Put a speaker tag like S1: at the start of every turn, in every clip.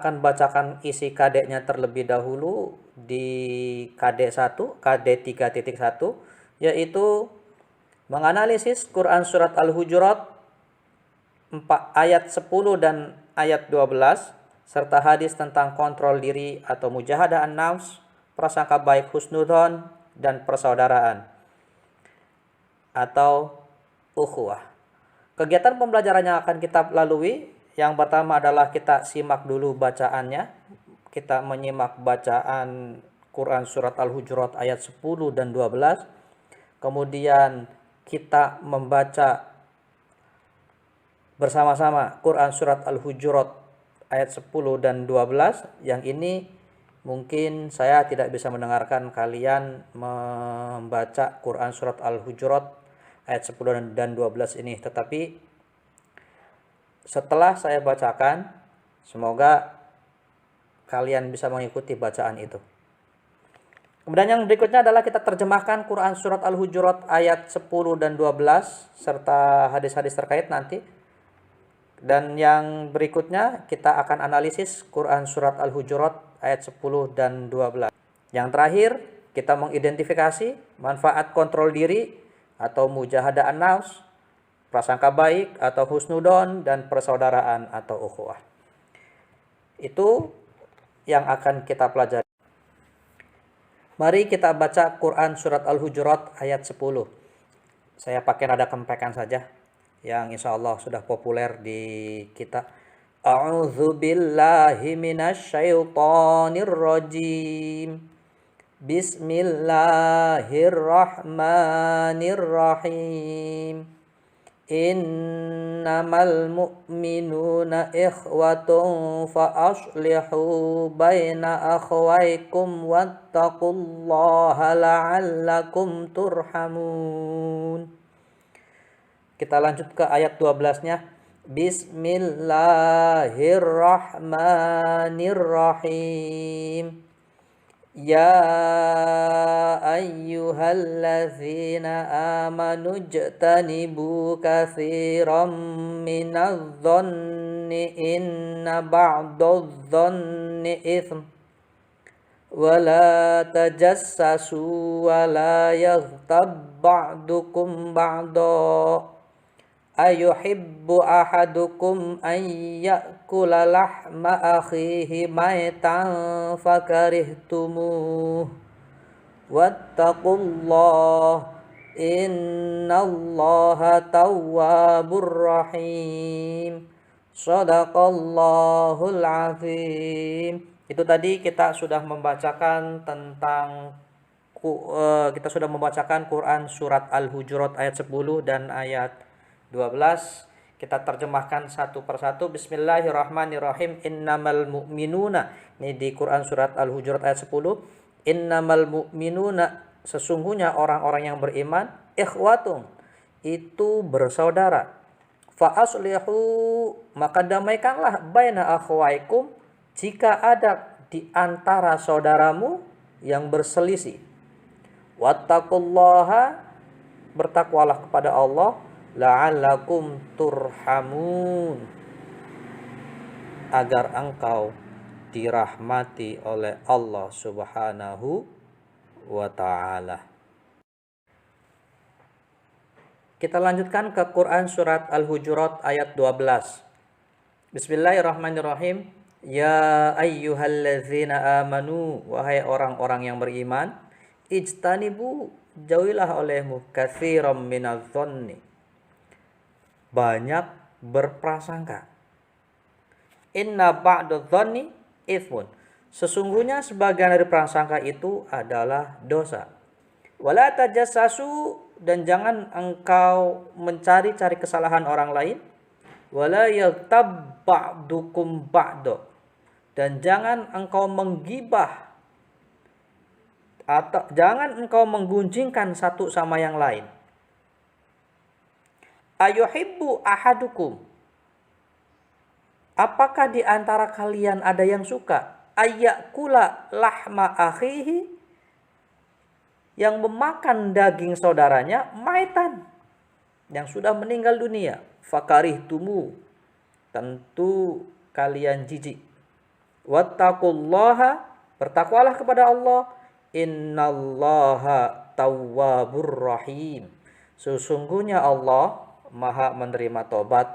S1: akan bacakan isi KD-nya terlebih dahulu di KD 1, KD 3.1, yaitu menganalisis Quran Surat Al-Hujurat ayat 10 dan ayat 12, serta hadis tentang kontrol diri atau mujahadah an-nafs, prasangka baik husnudzon, dan persaudaraan atau ukhuwah. Kegiatan pembelajaran yang akan kita lalui, yang pertama adalah kita simak dulu bacaannya. Kita menyimak bacaan Quran Surat Al-Hujurat ayat 10 dan 12. Kemudian kita membaca bersama-sama Quran Surat Al-Hujurat ayat 10 dan 12. Yang ini mungkin saya tidak bisa mendengarkan kalian membaca Quran Surat Al-Hujurat ayat 10 dan 12 ini. Tetapi setelah saya bacakan, semoga kalian bisa mengikuti bacaan itu. Kemudian yang berikutnya adalah kita terjemahkan Quran Surat Al-Hujurat ayat 10 dan 12 serta hadis-hadis terkait nanti. Dan yang berikutnya kita akan analisis Quran Surat Al-Hujurat ayat 10 dan 12. Yang terakhir kita mengidentifikasi manfaat kontrol diri atau mujahadah an-nafs, prasangka baik atau husnudon, dan persaudaraan atau ukhuwah. Itu yang akan kita pelajari. Mari kita baca Quran Surat Al-Hujurat ayat 10. Saya pakai nada kempekan saja, yang insya Allah sudah populer di kita. A'udzu billahi minasyaitonir rajim. Bismillahirrahmanirrahim. Innamal mu'minuna ikhwatun fa aslihu baina akhwaykum wattaqullaha la'allakum turhamun. Kita lanjut ke ayat 12-nya. Bismillahirrahmanirrahim. Ya ayyuhallazina amanu ijtanibu katsiran minadh-dhanni inna ba'dadh-dhanni itsm wa la tajassasu wa la yaghtab ba'dukum ba'da ayuhibbu ahadukum an ya'kula lahma akhihi maitan fakarihtumuh wattaqullah innallaha tawwabur rahim. Shadaqallahul azim. Itu tadi kita sudah membacakan Quran Surat Al-Hujurat ayat 10 dan ayat 12. Kita terjemahkan satu persatu. Bismillahirrahmanirrahim. Innamal mu'minuna. Ini di Quran Surat Al-Hujurat ayat 10. Innamal mu'minuna. Sesungguhnya orang-orang yang beriman. Ikhwatun. Itu bersaudara. Fa aslihu. Maka damaikanlah baina akhwaikum. Jika ada di antara saudaramu yang berselisih. Wattaqullaha. Bertakwalah kepada Allah. La'allakum turhamun, agar engkau dirahmati oleh Allah Subhanahu wa ta'ala. Kita lanjutkan ke Quran Surat Al-Hujurat ayat 12. Bismillahirrahmanirrahim. Ya ayyuhallazina amanu, wahai orang-orang yang beriman, ijtanibu, jauhilah olehmu katsiran minadh-dhanni, banyak berprasangka. Inna ba'dadh-dhanni itsmun, sesungguhnya sebagian dari prasangka itu adalah dosa. Wala tajassasu, dan jangan engkau mencari-cari kesalahan orang lain. Wala yaghtab ba'dukum ba'da, dan jangan engkau menggibah atau jangan engkau menggunjingkan satu sama yang lain. Ayuhibbu ahadukum, apakah di antara kalian ada yang suka ayyakula lahma akhihi, yang memakan daging saudaranya, maitan, yang sudah meninggal dunia, fakarihtumu, tentu kalian jijik. Wattaqullaha, bertakwalah kepada Allah. Innallaha tawwabur rahim. Sesungguhnya Allah Maha menerima tobat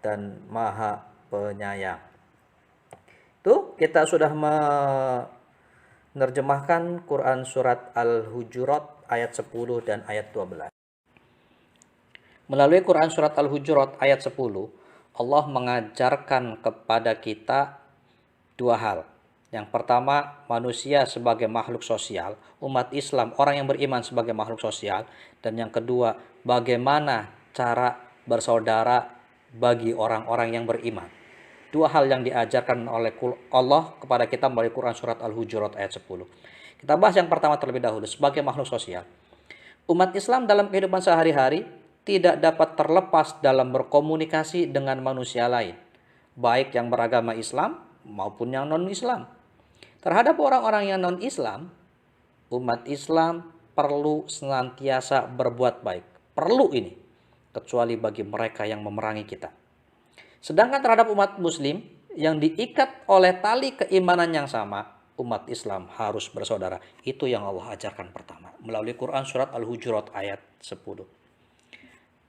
S1: dan Maha penyayang. Tuh, kita sudah menerjemahkan Quran surat Al-Hujurat ayat 10 dan ayat 12. Melalui Quran surat Al-Hujurat ayat 10, Allah mengajarkan kepada kita dua hal. Yang pertama, manusia sebagai makhluk sosial, umat Islam, orang yang beriman sebagai makhluk sosial. Dan yang kedua, bagaimana cara bersaudara bagi orang-orang yang beriman. Dua hal yang diajarkan oleh Allah kepada kita melalui Quran surat Al-Hujurat ayat 10. Kita bahas yang pertama terlebih dahulu, sebagai makhluk sosial. Umat Islam dalam kehidupan sehari-hari tidak dapat terlepas dalam berkomunikasi dengan manusia lain, baik yang beragama Islam maupun yang non-Islam. Terhadap orang-orang yang non-Islam, umat Islam perlu senantiasa berbuat baik. Perlu ini, kecuali bagi mereka yang memerangi kita. Sedangkan terhadap umat Muslim yang diikat oleh tali keimanan yang sama, umat Islam harus bersaudara. Itu yang Allah ajarkan pertama, melalui Quran surat Al-Hujurat ayat 10.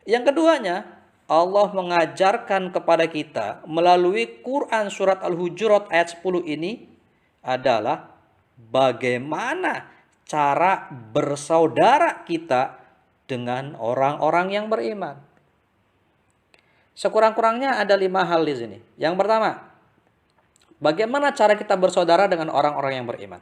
S1: Yang keduanya, Allah mengajarkan kepada kita melalui Quran surat Al-Hujurat ayat 10 ini adalah bagaimana cara bersaudara kita dengan orang-orang yang beriman. Sekurang-kurangnya ada 5 hal di sini. Yang pertama, bagaimana cara kita bersaudara dengan orang-orang yang beriman.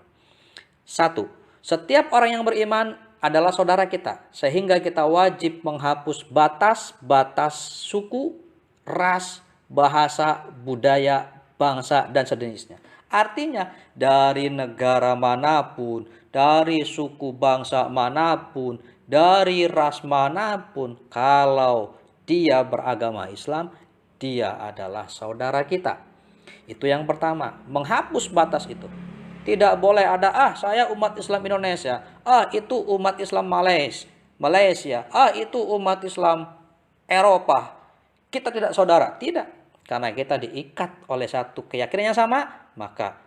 S1: 1. Setiap orang yang beriman adalah saudara kita, sehingga kita wajib menghapus batas-batas suku, ras, bahasa, budaya, bangsa, dan sejenisnya. Artinya, dari negara manapun, dari suku bangsa manapun, dari ras manapun, kalau dia beragama Islam, dia adalah saudara kita. Itu yang pertama, menghapus batas itu. Tidak boleh ada, saya umat Islam Indonesia, itu umat Islam Malaysia, itu umat Islam Eropa. Kita tidak saudara. Tidak. Karena kita diikat oleh satu keyakinan yang sama, maka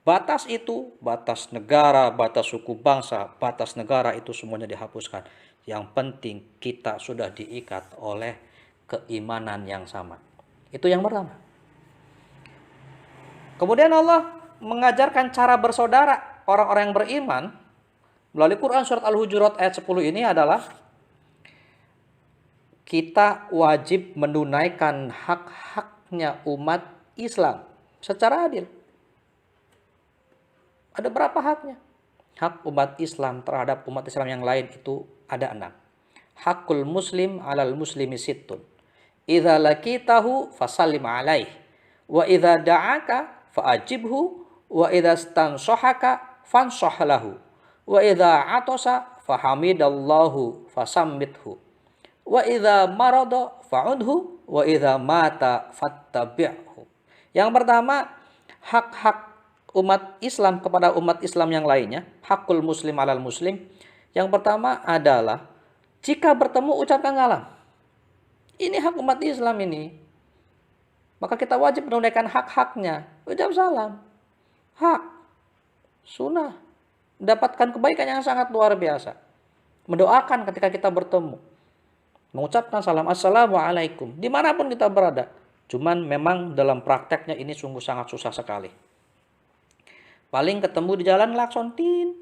S1: batas itu, batas negara, batas suku bangsa, batas negara itu semuanya dihapuskan. Yang penting kita sudah diikat oleh keimanan yang sama. Itu yang pertama. Kemudian Allah mengajarkan cara bersaudara orang-orang yang beriman melalui Quran surat Al-Hujurat ayat 10 ini adalah kita wajib menunaikan hak-haknya umat Islam secara adil. Ada berapa haknya? Hak umat Islam terhadap umat Islam yang lain itu ada 6. Hakul muslim alal muslimi sittun. Idza laqitahu fasallim alaih. Wa idza da'aka fa'ajibhu. Wa idza stansahaka fansah lahu. Wa idza atasa fahamidallahu fasammithu. Wa idza marada fa'udhu. Wa idza mata fattabi'hu. Yang pertama, hak-hak umat Islam kepada umat Islam yang lainnya, hakul muslim alal muslim. Yang pertama adalah jika bertemu ucapkan salam. Ini hak umat Islam ini. Maka kita wajib menunaikan hak-haknya. Ucap salam. Hak. Sunnah. Mendapatkan kebaikan yang sangat luar biasa. Mendoakan ketika kita bertemu. Mengucapkan salam. Assalamualaikum. Dimanapun kita berada. Cuman memang dalam prakteknya ini sungguh sangat susah sekali. Paling ketemu di jalan klakson, tin.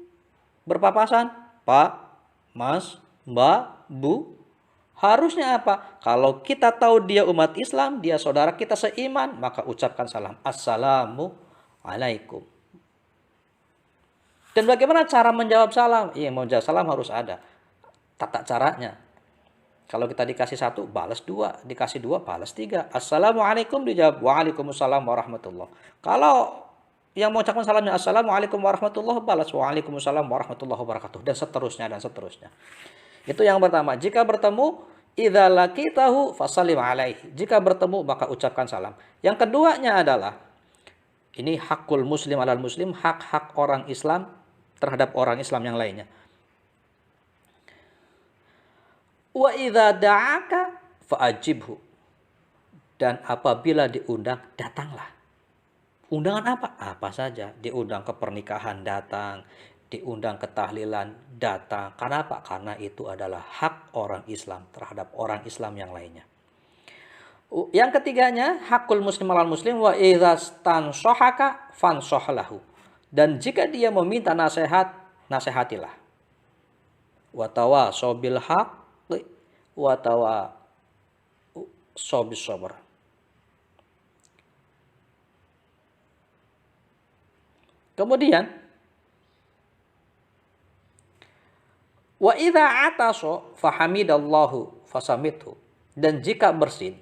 S1: Berpapasan. Pak, Mas, Mbak, Bu. Harusnya apa? Kalau kita tahu dia umat Islam, dia saudara kita seiman, maka ucapkan salam. Assalamualaikum. Dan bagaimana cara menjawab salam? Iya, menjawab salam harus ada tata caranya. Kalau kita dikasih 1, balas 2. Dikasih 2, balas 3. Assalamualaikum dijawab. Waalaikumsalam warahmatullah. Kalau yang mau ucapkan salamnya Assalamualaikum warahmatullahi wabarakatuh, Waalaikumsalam warahmatullahi wabarakatuh, dan seterusnya dan seterusnya. Itu yang pertama. Jika bertemu, idza laqitahu fasallim alaihi. Jika bertemu maka ucapkan salam. Yang keduanya adalah ini hakul muslim alal muslim, hak-hak orang Islam terhadap orang Islam yang lainnya. Wa idza da'aka fa'ajibhu. Dan apabila diundang, datanglah. Undangan apa? Apa saja. Diundang ke pernikahan datang, diundang ke tahlilan datang. Karena apa? Karena itu adalah hak orang Islam terhadap orang Islam yang lainnya. Yang ketiganya, hakul muslim alal muslim wa idza stansahaka fansahlahu. Dan jika dia meminta nasihat, nasihatilah. Wa tawasau bil haqqi wa tawasau bis sabr. Kemudian wa idza ataso fahamidallahu fasamithu. Dan jika bersin,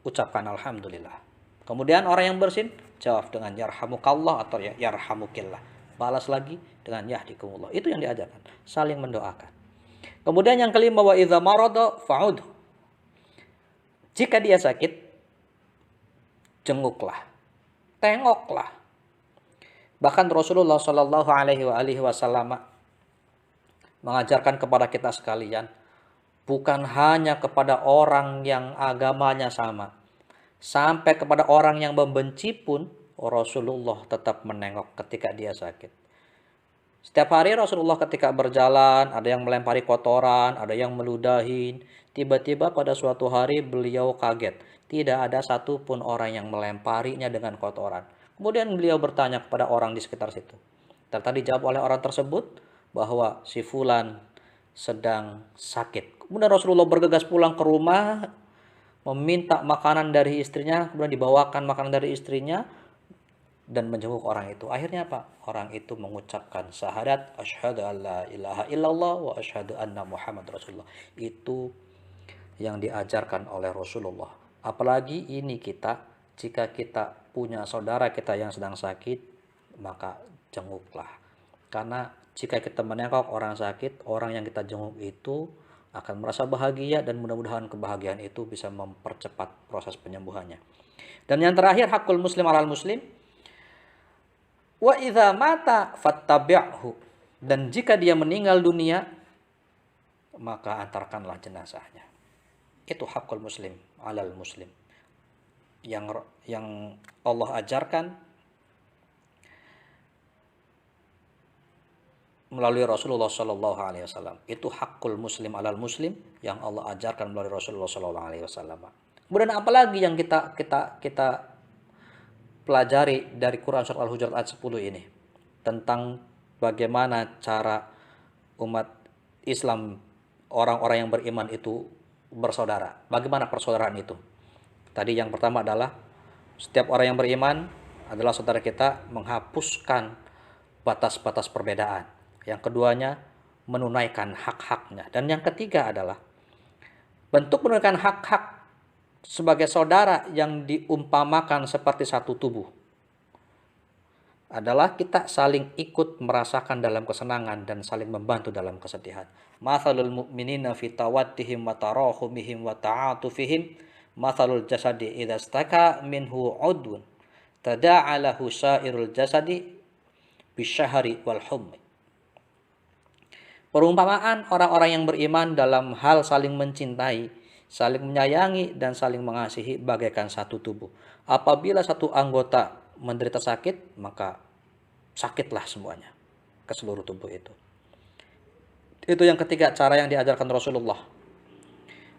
S1: ucapkan alhamdulillah. Kemudian orang yang bersin jawab dengan yarhamukallah atau yarhamukillah. Balas lagi dengan yahdikumullah. Itu yang diajarkan, saling mendoakan. Kemudian yang kelima wa idza marada fa'ud. Jika dia sakit, jenguklah, tengoklah. Bahkan Rasulullah Shallallahu Alaihi Wasallam mengajarkan kepada kita sekalian, bukan hanya kepada orang yang agamanya sama, sampai kepada orang yang membenci pun Rasulullah tetap menengok ketika dia sakit. Setiap hari Rasulullah ketika berjalan, ada yang melempari kotoran, ada yang meludahin. Tiba-tiba pada suatu hari beliau kaget. Tidak ada satupun orang yang melemparinya dengan kotoran. Kemudian beliau bertanya kepada orang di sekitar situ. Tadi dijawab oleh orang tersebut bahwa si fulan sedang sakit. Kemudian Rasulullah bergegas pulang ke rumah, meminta makanan dari istrinya, kemudian dibawakan makanan dari istrinya, dan menjenguk orang itu. Akhirnya apa? Orang itu mengucapkan syahadat asyhadu alla ilaha illallah wa asyhadu anna Muhammad Rasulullah. Itu yang diajarkan oleh Rasulullah. Apalagi ini kita, jika kita punya saudara kita yang sedang sakit, maka jenguklah. Karena jika kita menengok orang sakit, orang yang kita jenguk itu akan merasa bahagia, dan mudah-mudahan kebahagiaan itu bisa mempercepat proses penyembuhannya. Dan yang terakhir, hakul muslim alal muslim. Wa idza mata fattabi'hu. Dan jika dia meninggal dunia, maka antarkanlah jenazahnya. Itu hakul muslim alal muslim yang Allah ajarkan melalui Rasulullah Shallallahu Alaihi Wasallam. Itu hakul muslim alal muslim yang Allah ajarkan melalui Rasulullah Shallallahu Alaihi Wasallam. Kemudian apalagi yang kita pelajari dari Quran surat Al-Hujurat ayat 10 ini tentang bagaimana cara umat Islam, orang-orang yang beriman itu bersaudara. Bagaimana persaudaraan itu? Tadi yang pertama adalah setiap orang yang beriman adalah saudara kita, menghapuskan batas-batas perbedaan. Yang keduanya, menunaikan hak-haknya. Dan yang ketiga adalah bentuk menunaikan hak-hak sebagai saudara yang diumpamakan seperti satu tubuh adalah kita saling ikut merasakan dalam kesenangan dan saling membantu dalam kesedihan. Mathalul mu'minina fi tawaddihim wa tarahumihim wa ta'atufihim mathalul jasadi idza staka minhu 'udwun tada'a lahu sa'irul jasadi bisyahri wal hummi. Perumpamaan orang-orang yang beriman dalam hal saling mencintai, saling menyayangi, dan saling mengasihi bagaikan satu tubuh. Apabila satu anggota menderita sakit, maka sakitlah semuanya ke seluruh tubuh itu. Itu yang ketiga, cara yang diajarkan Rasulullah.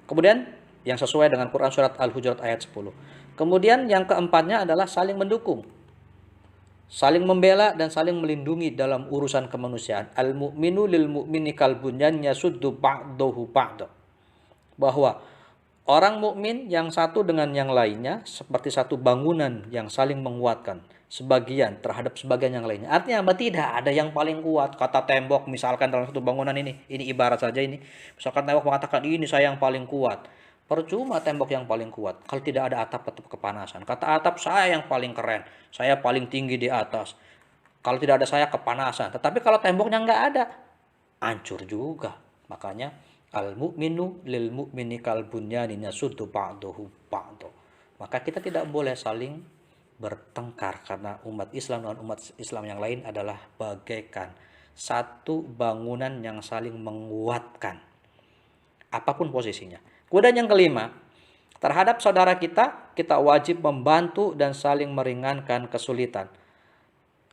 S1: Kemudian yang sesuai dengan Quran surat Al-Hujurat ayat 10. Kemudian yang keempatnya adalah saling mendukung, saling membela, dan saling melindungi dalam urusan kemanusiaan. Al-mu'minu lil mu'mini kal bunyan yasuddu ba'dahu ba'da. Bahwa orang mukmin yang satu dengan yang lainnya seperti satu bangunan yang saling menguatkan sebagian terhadap sebagian yang lainnya. Artinya apa? Tidak ada yang paling kuat. Kata tembok misalkan dalam satu bangunan ini ibarat saja ini. Misalkan tembok mengatakan ini saya yang paling kuat. Percuma tembok yang paling kuat kalau tidak ada atap, tetap kepanasan. Kata atap saya yang paling keren, saya paling tinggi di atas. Kalau tidak ada saya kepanasan. Tetapi kalau temboknya nggak ada, hancur juga. Makanya al-mu'minu lil mu'mini kal bunyanin yasuddu ba'dahu ba'da. Maka kita tidak boleh saling bertengkar, karena umat Islam dan umat Islam yang lain adalah bagaikan satu bangunan yang saling menguatkan apapun posisinya. Kemudian yang kelima, terhadap saudara kita kita wajib membantu dan saling meringankan kesulitan.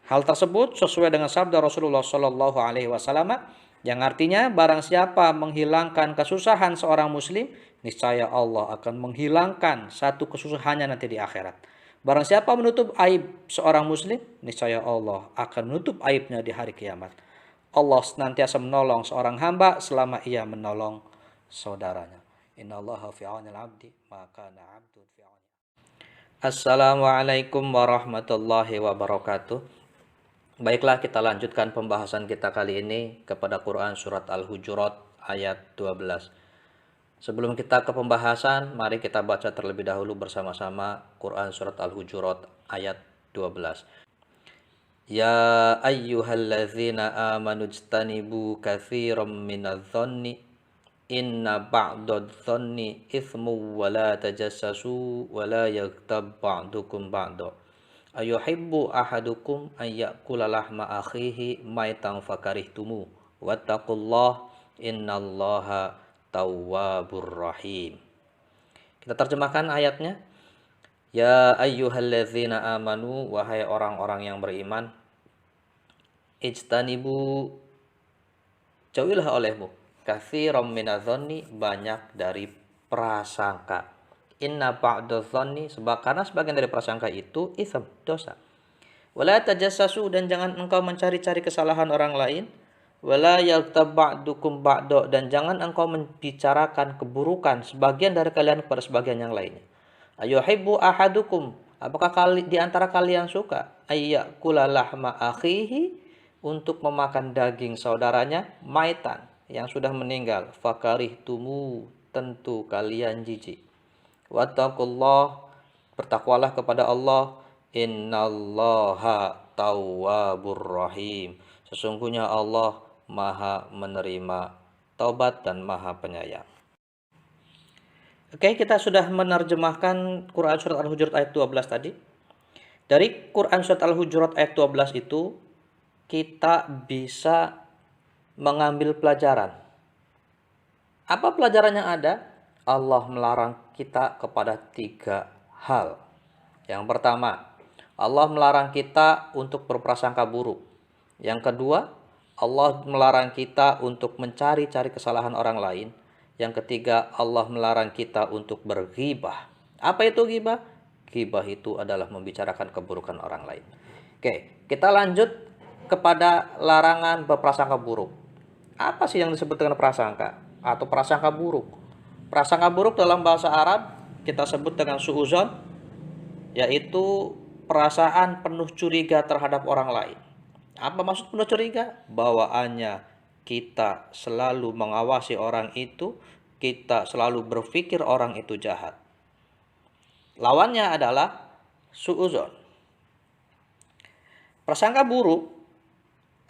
S1: Hal tersebut sesuai dengan sabda Rasulullah Shallallahu Alaihi Wasallam yang artinya barang siapa menghilangkan kesusahan seorang muslim, niscaya Allah akan menghilangkan satu kesusahannya nanti di akhirat. Barang siapa menutup aib seorang muslim, niscaya Allah akan menutup aibnya di hari kiamat. Allah senantiasa menolong seorang hamba selama ia menolong saudaranya. Innallaha fi 'aunil 'abdi ma kana 'abdun fi 'auni. Assalamualaikum warahmatullahi wabarakatuh. Baiklah, kita lanjutkan pembahasan kita kali ini kepada Quran Surat Al-Hujurat ayat 12. Sebelum kita ke pembahasan, mari kita baca terlebih dahulu bersama-sama Quran Surat Al-Hujurat ayat 12. Ya ayyuhalladzina amanu ijtanibu katsiran minadh-dhanni inna ba'dadh-dhanni itsmu wa la tajassasu wa la yaghtab ba'dukum ba'da. Ayuhibbu ahadukum an ya'kula lahma akhihi maitan fakarihtumu wattaqullah innallaha tawwabur rahim. Kita terjemahkan ayatnya. Ya ayyuhalladzina amanu, wahai orang-orang yang beriman, ijtanibu, jauhilah olehmu, katsiran minadh-dhanni, banyak dari prasangka. Inna ba'dadh-dhanni, karena sebagian dari prasangka itu itsm, dosa. Wala tajassasu, dan jangan engkau mencari-cari kesalahan orang lain. Wala yaghtab ba'dukum ba'da, dan jangan engkau membicarakan keburukan sebagian dari kalian kepada sebagian yang lainnya. Ayuhibbu ahadukum, apakah di antara kalian suka ayyakula lahma akhihi, untuk memakan daging saudaranya, maitan, yang sudah meninggal, fakarihtumu, tentu kalian jijik. Wattaqullah, bertakwalah kepada Allah, innallaha tawwabur rahim, sesungguhnya Allah maha menerima taubat dan maha penyayang. Oke, kita sudah menerjemahkan Quran Surat Al-Hujurat ayat 12 tadi. Dari Quran Surat Al-Hujurat ayat 12 itu, kita bisa mengambil pelajaran. Apa pelajaran yang ada? Allah melarang kita kepada 3 hal. Yang pertama, Allah melarang kita untuk berprasangka buruk. Yang kedua, Allah melarang kita untuk mencari-cari kesalahan orang lain. Yang ketiga, Allah melarang kita untuk berghibah. Apa itu ghibah? Ghibah itu adalah membicarakan keburukan orang lain. Oke, kita lanjut kepada larangan berprasangka buruk. Apa sih yang disebut dengan prasangka atau prasangka buruk? Prasangka buruk dalam bahasa Arab kita sebut dengan su'uzon, yaitu perasaan penuh curiga terhadap orang lain. Apa maksud penuh curiga? Bawaannya kita selalu mengawasi orang itu, kita selalu berpikir orang itu jahat. Lawannya adalah su'uzon. Prasangka buruk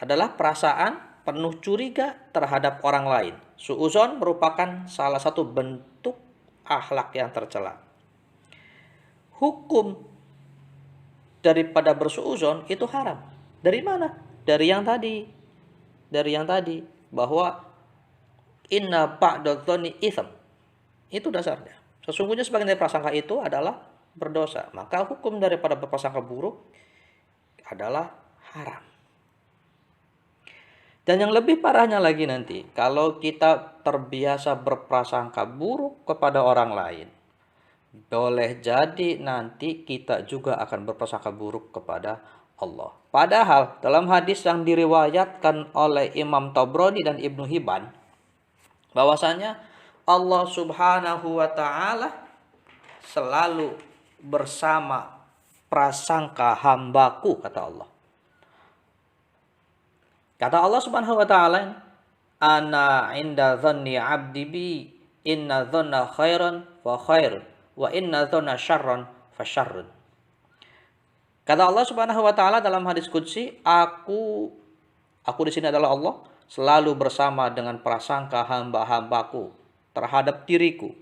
S1: adalah perasaan penuh curiga terhadap orang lain. Su'uzon merupakan salah satu bentuk akhlak yang tercela. Hukum daripada bersu'uzon itu haram. Dari mana? Dari yang tadi bahwa inna ba'dadh-dhanni itsm. Itu dasarnya. Sesungguhnya sebagian dari prasangka itu adalah berdosa. Maka hukum daripada berprasangka buruk adalah haram. Dan yang lebih parahnya lagi nanti, kalau kita terbiasa berprasangka buruk kepada orang lain, boleh jadi nanti kita juga akan berprasangka buruk kepada Allah. Padahal dalam hadis yang diriwayatkan oleh Imam Tabrani dan Ibnu Hibban, bahwasanya Allah Subhanahu wa Ta'ala selalu bersama prasangka hambaku, kata Allah. Kata Allah Subhanahu wa Ta'ala, ana inda dhanni 'abdi bi, inna dhanna khairan fa khair, wa inna dhanna syarran fa syarrun. Kata Allah Subhanahu wa Ta'ala dalam hadis qudsi, aku di sini adalah Allah, selalu bersama dengan prasangka hamba-hambaku terhadap diriku.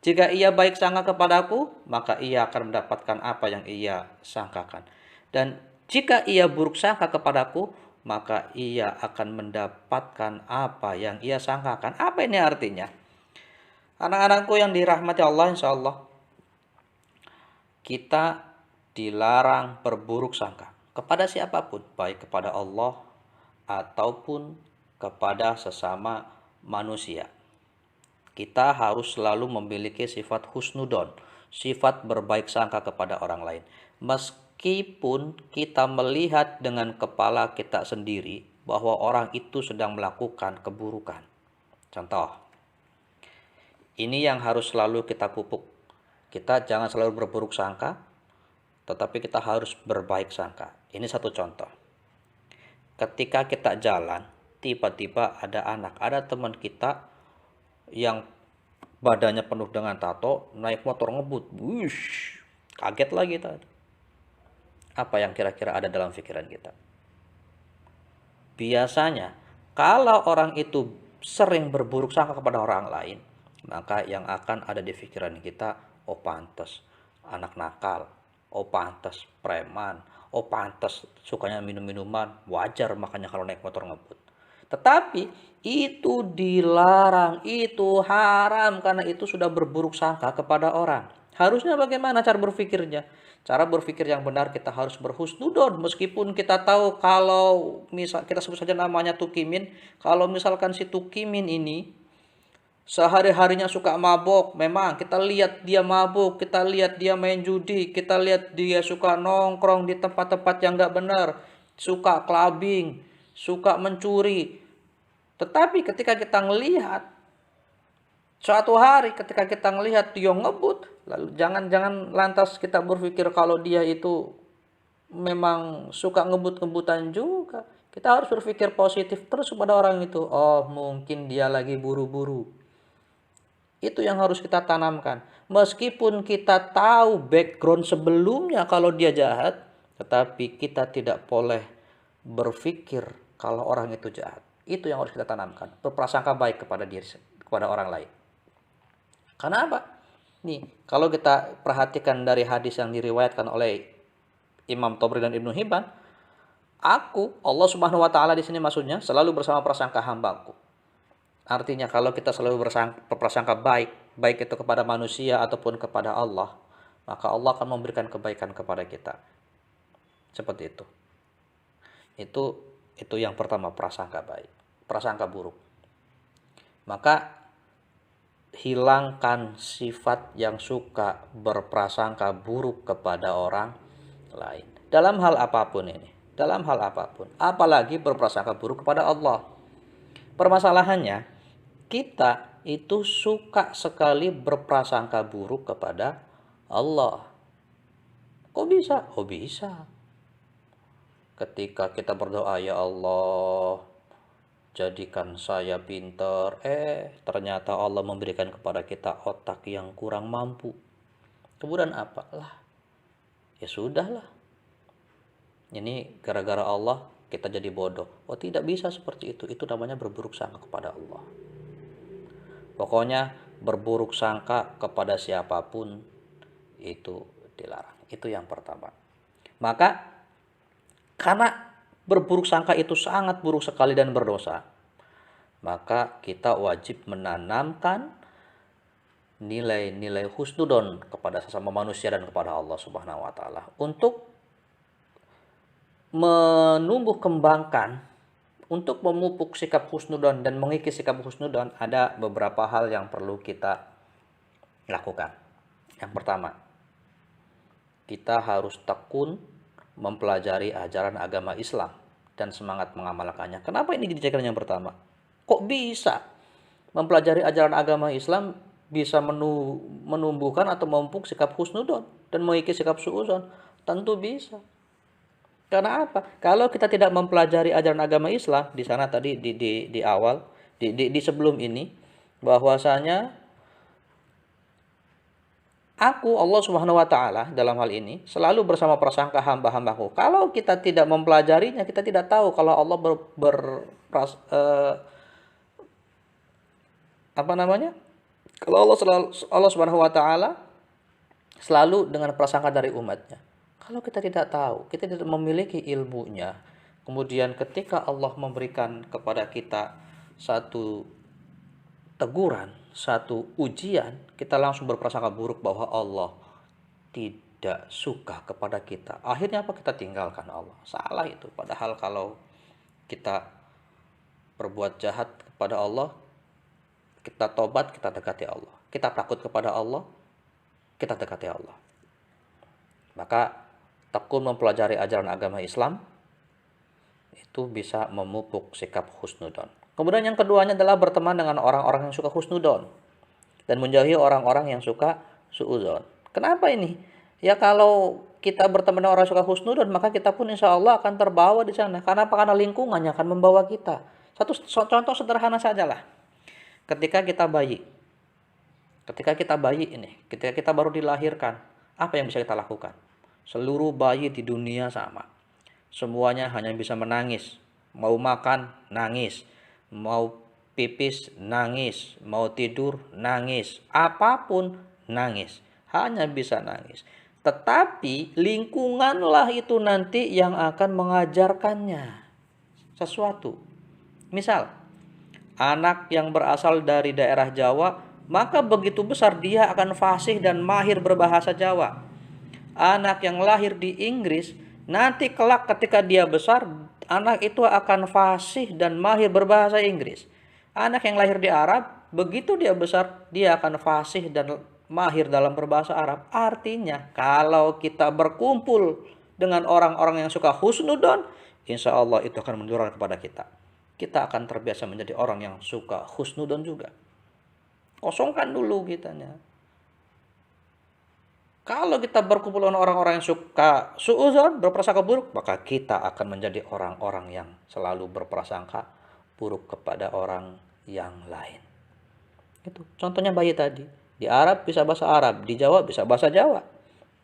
S1: Jika ia baik sangka kepadaku, maka ia akan mendapatkan apa yang ia sangkakan. Dan jika ia buruk sangka kepadaku, maka ia akan mendapatkan apa yang ia sangkakan. Apa ini artinya? Anak-anakku yang dirahmati Allah, insya Allah, kita dilarang berburuk sangka kepada siapapun, baik kepada Allah ataupun kepada sesama manusia. Kita harus selalu memiliki sifat husnudon, sifat berbaik sangka kepada orang lain. Meskipun kita melihat dengan kepala kita sendiri bahwa orang itu sedang melakukan keburukan. Contoh, ini yang harus selalu kita pupuk. Kita jangan selalu berburuk sangka, tetapi kita harus berbaik sangka. Ini satu contoh. Ketika kita jalan, tiba-tiba ada teman kita yang badannya penuh dengan tato, naik motor ngebut. Wush, kaget lagi kita. Apa yang kira-kira ada dalam pikiran kita? Biasanya, kalau orang itu sering berburuk sangka kepada orang lain, maka yang akan ada di pikiran kita, oh pantas anak nakal, oh pantas preman, oh pantas sukanya minum-minuman, wajar makanya kalau naik motor ngebut. Tetapi itu dilarang, itu haram karena itu sudah berburuk sangka kepada orang. Harusnya bagaimana cara berpikirnya? Cara berpikir yang benar, kita harus berhusnudon meskipun kita tahu kalau misal kita sebut saja namanya Tukimin, kalau misalkan si Tukimin ini sehari-harinya suka mabok, memang kita lihat dia mabuk, kita lihat dia main judi, kita lihat dia suka nongkrong di tempat-tempat yang nggak benar, suka clubbing, suka mencuri. Tetapi ketika kita melihat suatu hari ketika kita melihat dia ngebut, lalu jangan lantas kita berpikir kalau dia itu memang suka ngebut-ngebutan juga. Kita harus berpikir positif terus kepada orang itu. Oh, mungkin dia lagi buru-buru. Itu yang harus kita tanamkan. Meskipun kita tahu background sebelumnya kalau dia jahat, tetapi kita tidak boleh berpikir kalau orang itu jahat. Itu yang harus kita tanamkan. Berprasangka baik kepada orang lain. Karena apa? Nih, kalau kita perhatikan dari hadis yang diriwayatkan oleh Imam Tabari dan Ibnu Hibban, Allah Subhanahu wa taala di sini maksudnya selalu bersama prasangka hambaku. Artinya kalau kita selalu berprasangka baik, baik itu kepada manusia ataupun kepada Allah, maka Allah akan memberikan kebaikan kepada kita. Seperti itu. Itu yang pertama, prasangka baik, prasangka buruk. Maka hilangkan sifat yang suka berprasangka buruk kepada orang lain. Dalam hal apapun ini, dalam hal apapun, apalagi berprasangka buruk kepada Allah. Permasalahannya, kita itu suka sekali berprasangka buruk kepada Allah. Kok bisa? Oh bisa. Ketika kita berdoa, ya Allah, jadikan saya pintar. Ternyata Allah memberikan kepada kita otak yang kurang mampu. Kemudian apalah? Ya sudahlah. Ini gara-gara Allah kita jadi bodoh. Oh, tidak bisa seperti itu. Itu namanya berburuk sangka kepada Allah. Pokoknya berburuk sangka kepada siapapun itu dilarang. Itu yang pertama. Maka karena berburuk sangka itu sangat buruk sekali dan berdosa, maka kita wajib menanamkan nilai-nilai husnudon kepada sesama manusia dan kepada Allah Subhanahu wa taala. Untuk menumbuh kembangkan, untuk memupuk sikap husnudon dan mengikis sikap husnudon, ada beberapa hal yang perlu kita lakukan. Yang pertama, kita harus tekun mempelajari ajaran agama Islam dan semangat mengamalkannya. Kenapa ini dijadikan yang pertama? Kok bisa mempelajari ajaran agama Islam bisa menumbuhkan atau memupuk sikap husnudon dan mengikis sikap suudzon? Tentu bisa. Karena apa? Kalau kita tidak mempelajari ajaran agama Islam, di sana tadi di awal, di sebelum ini, bahwasanya Allah Subhanahu wa taala dalam hal ini selalu bersama prasangka hamba-hambaku. Kalau kita tidak mempelajarinya, kita tidak tahu kalau Allah Kalau Allah Subhanahu wa taala selalu dengan prasangka dari umatnya. Kalau kita tidak tahu, kita tidak memiliki ilmunya, kemudian ketika Allah memberikan kepada kita satu teguran, satu ujian, kita langsung berprasangka buruk bahwa Allah tidak suka kepada kita, akhirnya apa? Kita tinggalkan Allah. Salah itu. Padahal kalau kita berbuat jahat kepada Allah, kita tobat, kita dekati Allah. Kita takut kepada Allah, kita dekati Allah. Maka tekun mempelajari ajaran agama Islam itu bisa memupuk sikap husnudon. Kemudian yang keduanya adalah berteman dengan orang-orang yang suka husnudon dan menjauhi orang-orang yang suka suudzon. Kenapa ini? Ya kalau kita berteman dengan orang yang suka husnudon, maka kita pun insya Allah akan terbawa di sana. Karena apa? Karena lingkungannya akan membawa kita. Satu contoh sederhana sajalah. Ketika kita bayi ini, ketika kita baru dilahirkan, apa yang bisa kita lakukan? Seluruh bayi di dunia sama. Semuanya hanya bisa menangis. Mau makan, nangis. Mau pipis, nangis. Mau tidur, nangis. Apapun, nangis. Hanya bisa nangis. Tetapi lingkunganlah itu nanti yang akan mengajarkannya sesuatu. Misal, anak yang berasal dari daerah Jawa, maka begitu besar dia akan fasih dan mahir berbahasa Jawa. Anak yang lahir di Inggris, nanti kelak ketika dia besar, anak itu akan fasih dan mahir berbahasa Inggris. Anak yang lahir di Arab, begitu dia besar, dia akan fasih dan mahir dalam berbahasa Arab. Artinya, kalau kita berkumpul dengan orang-orang yang suka husnudon, insya Allah itu akan menular kepada kita. Kita akan terbiasa menjadi orang yang suka husnudon juga. Kosongkan dulu kitanya. Kalau kita berkumpul dengan orang-orang yang suka suudzon, berprasangka buruk, maka kita akan menjadi orang-orang yang selalu berprasangka buruk kepada orang yang lain. Itu contohnya bayi tadi. Di Arab bisa bahasa Arab, di Jawa bisa bahasa Jawa,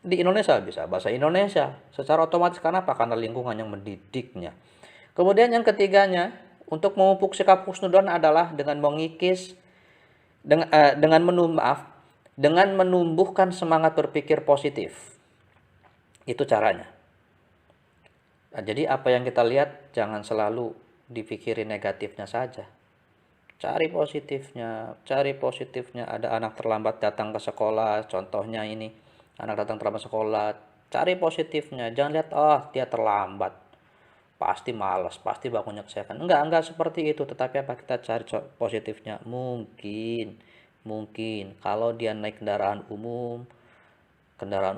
S1: di Indonesia bisa bahasa Indonesia. Secara otomatis karena apa? Karena lingkungan yang mendidiknya. Kemudian yang ketiganya, untuk memupuk sikap husnudon adalah dengan mengikis, dengan menumbuhkan semangat berpikir positif. Itu caranya. Nah, jadi apa yang kita lihat jangan selalu dipikirin negatifnya saja. Cari positifnya. Ada anak terlambat datang ke sekolah, contohnya ini. Anak datang terlambat sekolah, cari positifnya. Jangan lihat, dia terlambat. Pasti malas, pasti bangunnya kesehatan. Enggak seperti itu. Tetapi apa, kita cari positifnya. Mungkin kalau dia naik kendaraan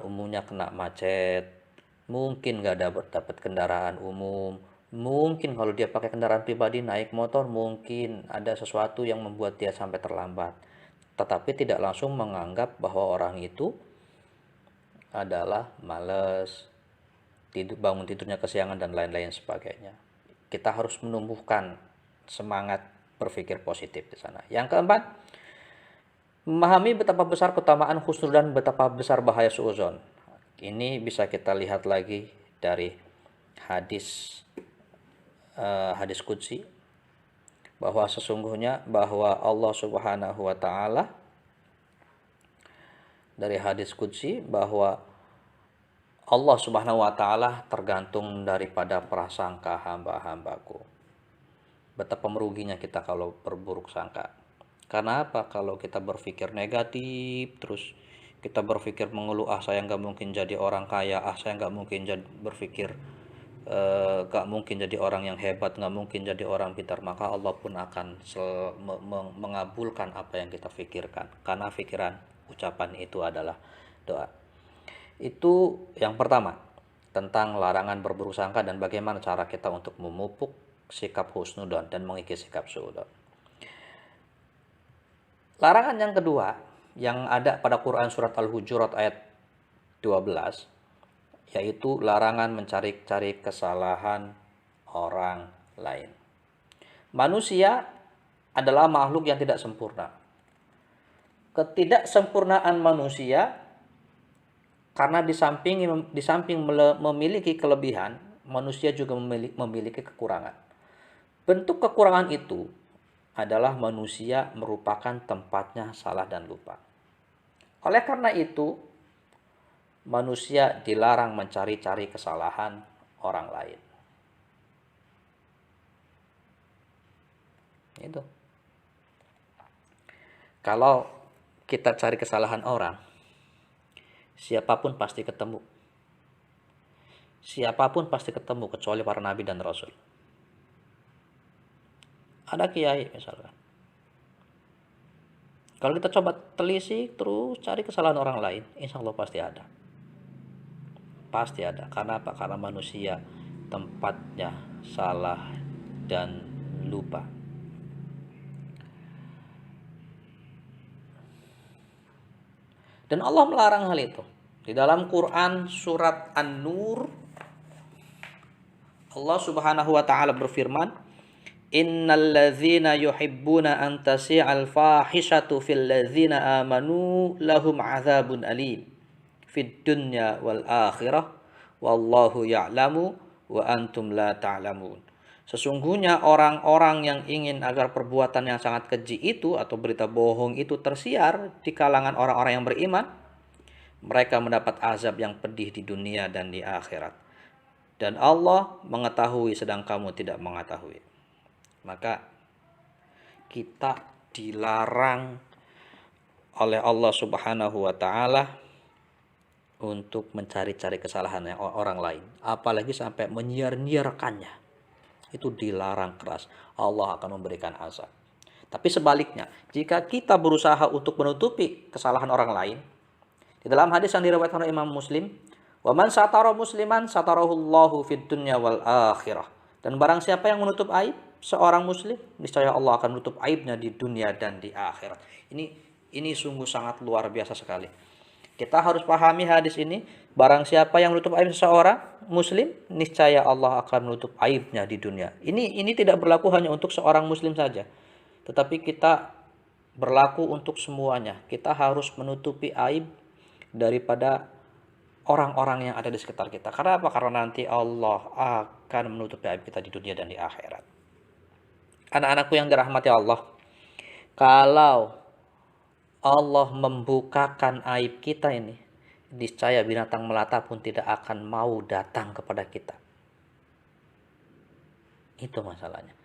S1: umumnya kena macet. Mungkin nggak dapat kendaraan umum. Mungkin kalau dia pakai kendaraan pribadi, naik motor, mungkin ada sesuatu yang membuat dia sampai terlambat. Tetapi tidak langsung menganggap bahwa orang itu adalah malas, bangun tidurnya kesiangan, dan lain-lain sebagainya. Kita harus menumbuhkan semangat berpikir positif di sana. Yang keempat, memahami betapa besar keutamaan husnudon dan betapa besar bahaya suudzon. Ini bisa kita lihat lagi dari hadis qudsi, bahwa sesungguhnya bahwa Allah Subhanahu wa taala, dari hadis qudsi bahwa Allah Subhanahu wa taala tergantung daripada prasangka hamba-hambaku. Betapa meruginya kita kalau berburuk sangka. Karena apa? Kalau kita berpikir negatif terus, kita berpikir mengeluh, saya nggak mungkin jadi orang kaya, saya nggak mungkin gak mungkin jadi orang yang hebat, gak mungkin jadi orang pintar, maka Allah pun akan mengabulkan apa yang kita pikirkan, karena pikiran, ucapan itu adalah doa. Itu yang pertama, tentang larangan berburuk sangka dan bagaimana cara kita untuk memupuk sikap husnudon dan mengikis sikap suudzon. Larangan yang kedua yang ada pada Quran surat Al-Hujurat ayat 12, yaitu larangan mencari-cari kesalahan orang lain. Manusia adalah makhluk yang tidak sempurna. Ketidaksempurnaan manusia, karena di samping memiliki kelebihan, manusia juga memiliki kekurangan. Bentuk kekurangan itu adalah manusia merupakan tempatnya salah dan lupa. Oleh karena itu, manusia dilarang mencari-cari kesalahan orang lain. Itu. Kalau kita cari kesalahan orang, Siapapun pasti ketemu. Siapapun pasti ketemu kecuali para nabi dan rasul. Ada kiai misalkan. Kalau kita coba telisik terus cari kesalahan orang lain, insya Allah pasti ada. Pasti ada. Karena apa? Karena manusia tempatnya salah dan lupa. Dan Allah melarang hal itu. Di dalam Quran surat An-Nur, Allah Subhanahu wa taala berfirman, "Innal ladzina yuhibbuna an tasi'al fahishatu fil ladzina amanu lahum 'adzabun alim fid dunya wal akhirah wallahu ya'lamu wa antum la ta'lamun." Sesungguhnya orang-orang yang ingin agar perbuatan yang sangat keji itu atau berita bohong itu tersiar di kalangan orang-orang yang beriman, mereka mendapat azab yang pedih di dunia dan di akhirat. Dan Allah mengetahui sedang kamu tidak mengetahui. Maka kita dilarang oleh Allah Subhanahu wa taala untuk mencari-cari kesalahan orang lain, apalagi sampai menyiar-nyiarkannya. Itu dilarang keras. Allah akan memberikan azab. Tapi sebaliknya, jika kita berusaha untuk menutupi kesalahan orang lain, di dalam hadis yang diriwayatkan oleh Imam Muslim, "Wa man satara musliman satarahullahu fid dunya wal akhirah." Dan barang siapa yang menutup aib seorang muslim, niscaya Allah akan menutup aibnya di dunia dan di akhirat. Ini sungguh sangat luar biasa sekali. Kita harus pahami hadis ini. Barang siapa yang menutup aib seseorang muslim, niscaya Allah akan menutup aibnya di dunia. Ini tidak berlaku hanya untuk seorang muslim saja, tetapi kita berlaku untuk semuanya. Kita harus menutupi aib daripada orang-orang yang ada di sekitar kita. Karena apa? Karena nanti Allah akan menutupi aib kita di dunia dan di akhirat. Anak-anakku yang dirahmati Allah, kalau Allah membukakan aib kita ini, niscaya binatang melata pun tidak akan mau datang kepada kita. Itu masalahnya.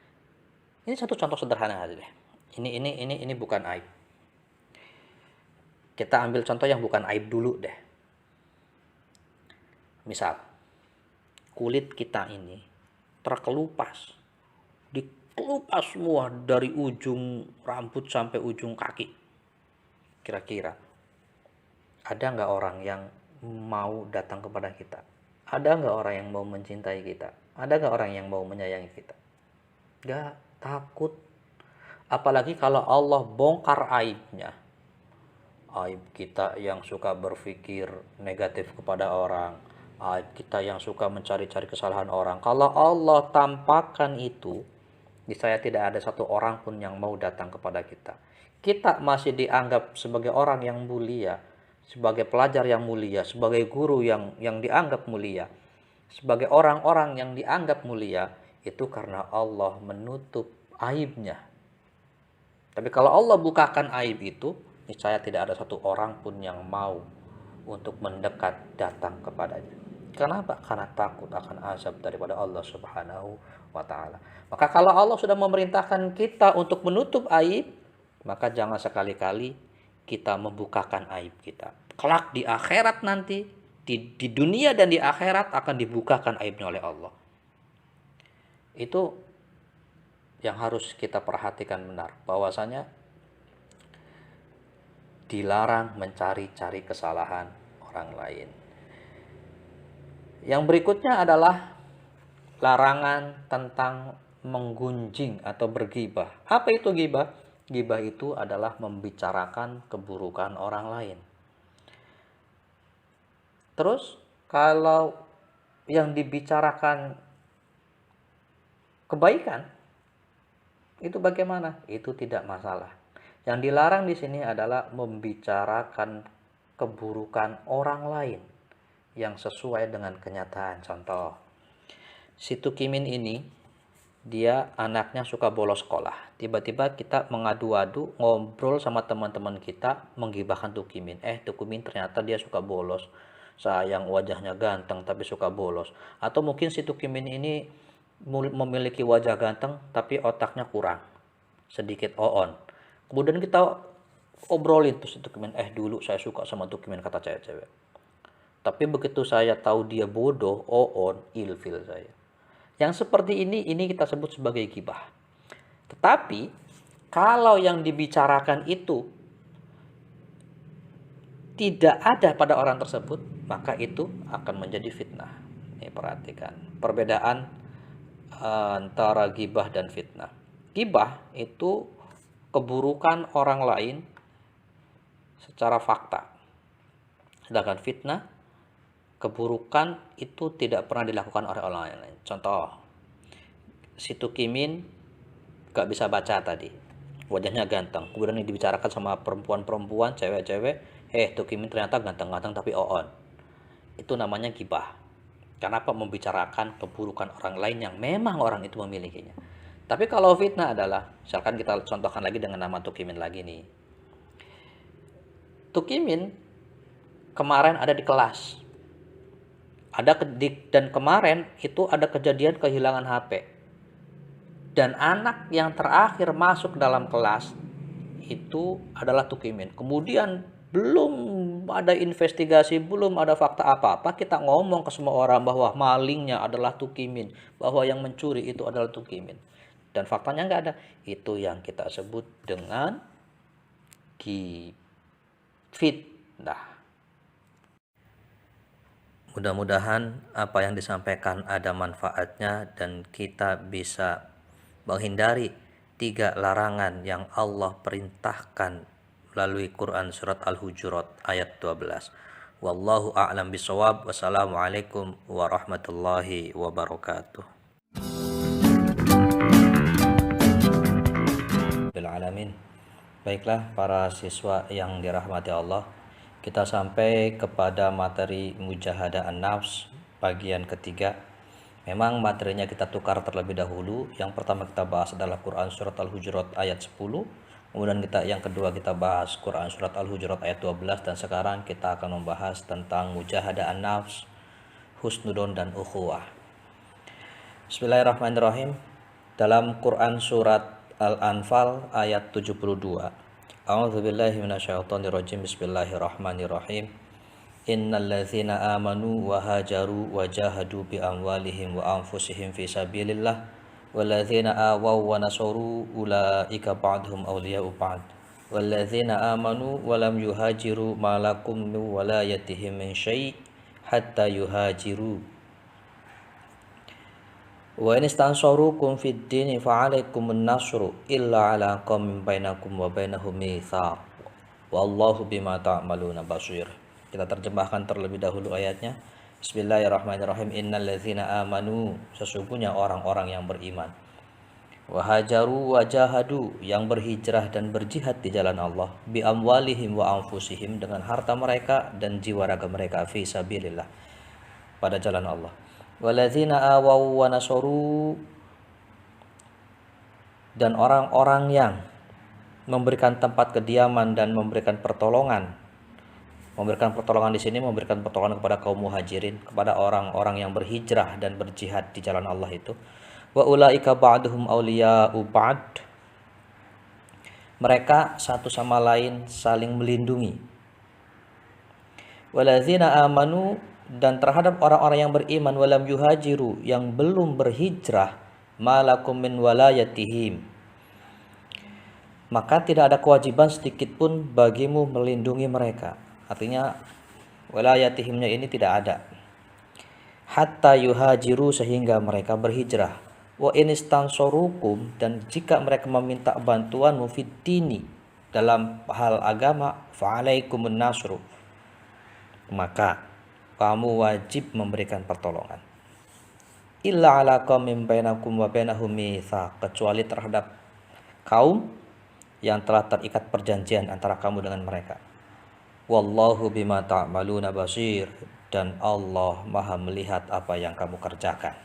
S1: Ini satu contoh sederhana aja deh. Ini bukan aib. Kita ambil contoh yang bukan aib dulu deh. Misal, kulit kita ini terkelupas. Dikelupas semua dari ujung rambut sampai ujung kaki. Kira-kira ada nggak orang yang mau datang kepada kita? Ada nggak orang yang mau mencintai kita? Ada nggak orang yang mau menyayangi kita? Nggak, takut. Apalagi kalau Allah bongkar aibnya. Aib kita yang suka berpikir negatif kepada orang, aib kita yang suka mencari-cari kesalahan orang. Kalau Allah tampakkan itu, niscaya tidak ada satu orang pun yang mau datang kepada kita. Kita masih dianggap sebagai orang yang mulia, sebagai pelajar yang mulia, sebagai guru yang dianggap mulia, sebagai orang-orang yang dianggap mulia, itu karena Allah menutup aibnya. Tapi kalau Allah bukakan aib itu, niscaya tidak ada satu orang pun yang mau untuk mendekat datang kepadanya. Kenapa? Karena takut akan azab daripada Allah Subhanahu wa taala. Maka kalau Allah sudah memerintahkan kita untuk menutup aib, maka jangan sekali-kali kita membukakan aib kita. Kelak di akhirat nanti, di dunia dan di akhirat akan dibukakan aibnya oleh Allah. Itu yang harus kita perhatikan benar, bahwasanya dilarang mencari-cari kesalahan orang lain. Yang berikutnya adalah larangan tentang menggunjing atau bergibah. Apa itu gibah? Gibah itu adalah membicarakan keburukan orang lain. Terus kalau yang dibicarakan kebaikan, itu bagaimana? Itu tidak masalah. Yang dilarang di sini adalah membicarakan keburukan orang lain yang sesuai dengan kenyataan. Contoh, si Tukimin ini, dia anaknya suka bolos sekolah. Tiba-tiba kita mengadu-adu, ngobrol sama teman-teman kita, menggibahkan Tukimin. Tukimin ternyata dia suka bolos. Sayang, wajahnya ganteng tapi suka bolos. Atau mungkin si Tukimin ini memiliki wajah ganteng tapi otaknya kurang, sedikit on. Kemudian kita obrolin tuh si Tukimin. Dulu saya suka sama Tukimin, kata cewek-cewek. Tapi begitu saya tahu dia bodoh, oon, ilfil saya. Yang seperti ini kita sebut sebagai gibah. Tetapi kalau yang dibicarakan itu tidak ada pada orang tersebut, maka itu akan menjadi fitnah. Ini perhatikan perbedaan antara gibah dan fitnah. Gibah itu keburukan orang lain secara fakta. Sedangkan fitnah, keburukan itu tidak pernah dilakukan oleh orang lain. Contoh, si Tukimin gak bisa baca tadi, wajahnya ganteng, kemudian dibicarakan sama perempuan-perempuan, cewek-cewek, Tukimin ternyata ganteng-ganteng tapi oon. Itu namanya gibah. Kenapa? Membicarakan keburukan orang lain yang memang orang itu memilikinya. Tapi kalau fitnah adalah, misalkan kita contohkan lagi dengan nama Tukimin lagi nih. Tukimin kemarin ada di kelas. Dan kemarin itu ada kejadian kehilangan HP. Dan anak yang terakhir masuk dalam kelas itu adalah Tukimin. Kemudian belum ada investigasi, belum ada fakta apa-apa, kita ngomong ke semua orang bahwa malingnya adalah Tukimin, bahwa yang mencuri itu adalah Tukimin. Dan faktanya nggak ada. Itu yang kita sebut dengan fitnah. Mudah-mudahan apa yang disampaikan ada manfaatnya dan kita bisa menghindari 3 larangan yang Allah perintahkan melalui Quran surat Al-Hujurat ayat 12. Wallahu a'lam bishawab. Wassalamualaikum warahmatullahi wabarakatuh. Alamin. Baiklah para siswa yang dirahmati Allah, kita sampai kepada materi mujahadah an-nafs bagian ketiga. Memang materinya kita tukar terlebih dahulu. Yang pertama kita bahas adalah Quran surat Al-Hujurat ayat 10. Kemudian yang kedua kita bahas Quran surat Al-Hujurat ayat 12. Dan sekarang kita akan membahas tentang mujahadah an-nafs, husnudon dan ukhuwah. Bismillahirrahmanirrahim. Dalam Quran surat Al-Anfal ayat 72. A'udzubillahi minasyaitonirrajim. Bismillahirrahmanirrahim. Innal ladzina amanu wa hajaru wa jahadu bi amwalihim wa anfusihim fi sabilillah wal ladzina awaw wa nasaru ulaika ba'dhum awliya'u ba'd wal ladzina amanu wa lam yuhajiru ma lakum min walayatihim min syai' hatta yuhajiru wa in istansarukum fid dini fa 'alaikumun nasru illa 'ala qaumin bainakum wa bainahum mitsaq wallahu bima ta'maluna basir. Kita terjemahkan terlebih dahulu ayatnya. Bismillahirrahmanirrahim. Innal ladzina amanu, sesungguhnya orang-orang yang beriman. Wa hajaru wa jahadu, yang berhijrah dan berjihad di jalan Allah. Bi amwalihim wa anfusihim, dengan harta mereka dan jiwa raga mereka fi sabilillah, pada jalan Allah. Walladzina awaw wa nasaru, dan orang-orang yang memberikan tempat kediaman dan memberikan pertolongan. Memberikan pertolongan di sini memberikan pertolongan kepada kaum muhajirin, kepada orang-orang yang berhijrah dan berjihad di jalan Allah itu. Wa ulaika ba'duhum awliya'u ba'd, mereka satu sama lain saling melindungi. Waladzina amanu, dan terhadap orang-orang yang beriman, walam yuhajiru, yang belum berhijrah, malakum min walayatihim, maka tidak ada kewajiban sedikit pun bagimu melindungi mereka. Artinya walayatihimnya ini tidak ada. Hatta yuhajiru, sehingga mereka berhijrah. Wa inistansorukum, dan jika mereka meminta bantuan mufiddini, dalam hal agama, fa'alaikumun nasru, maka kamu wajib memberikan pertolongan. Illa ala qaumin bainakum wa bainahum mitsaq, kecuali terhadap kaum yang telah terikat perjanjian antara kamu dengan mereka. Wallahu bima ta'maluna basir, dan Allah Maha melihat apa yang kamu kerjakan.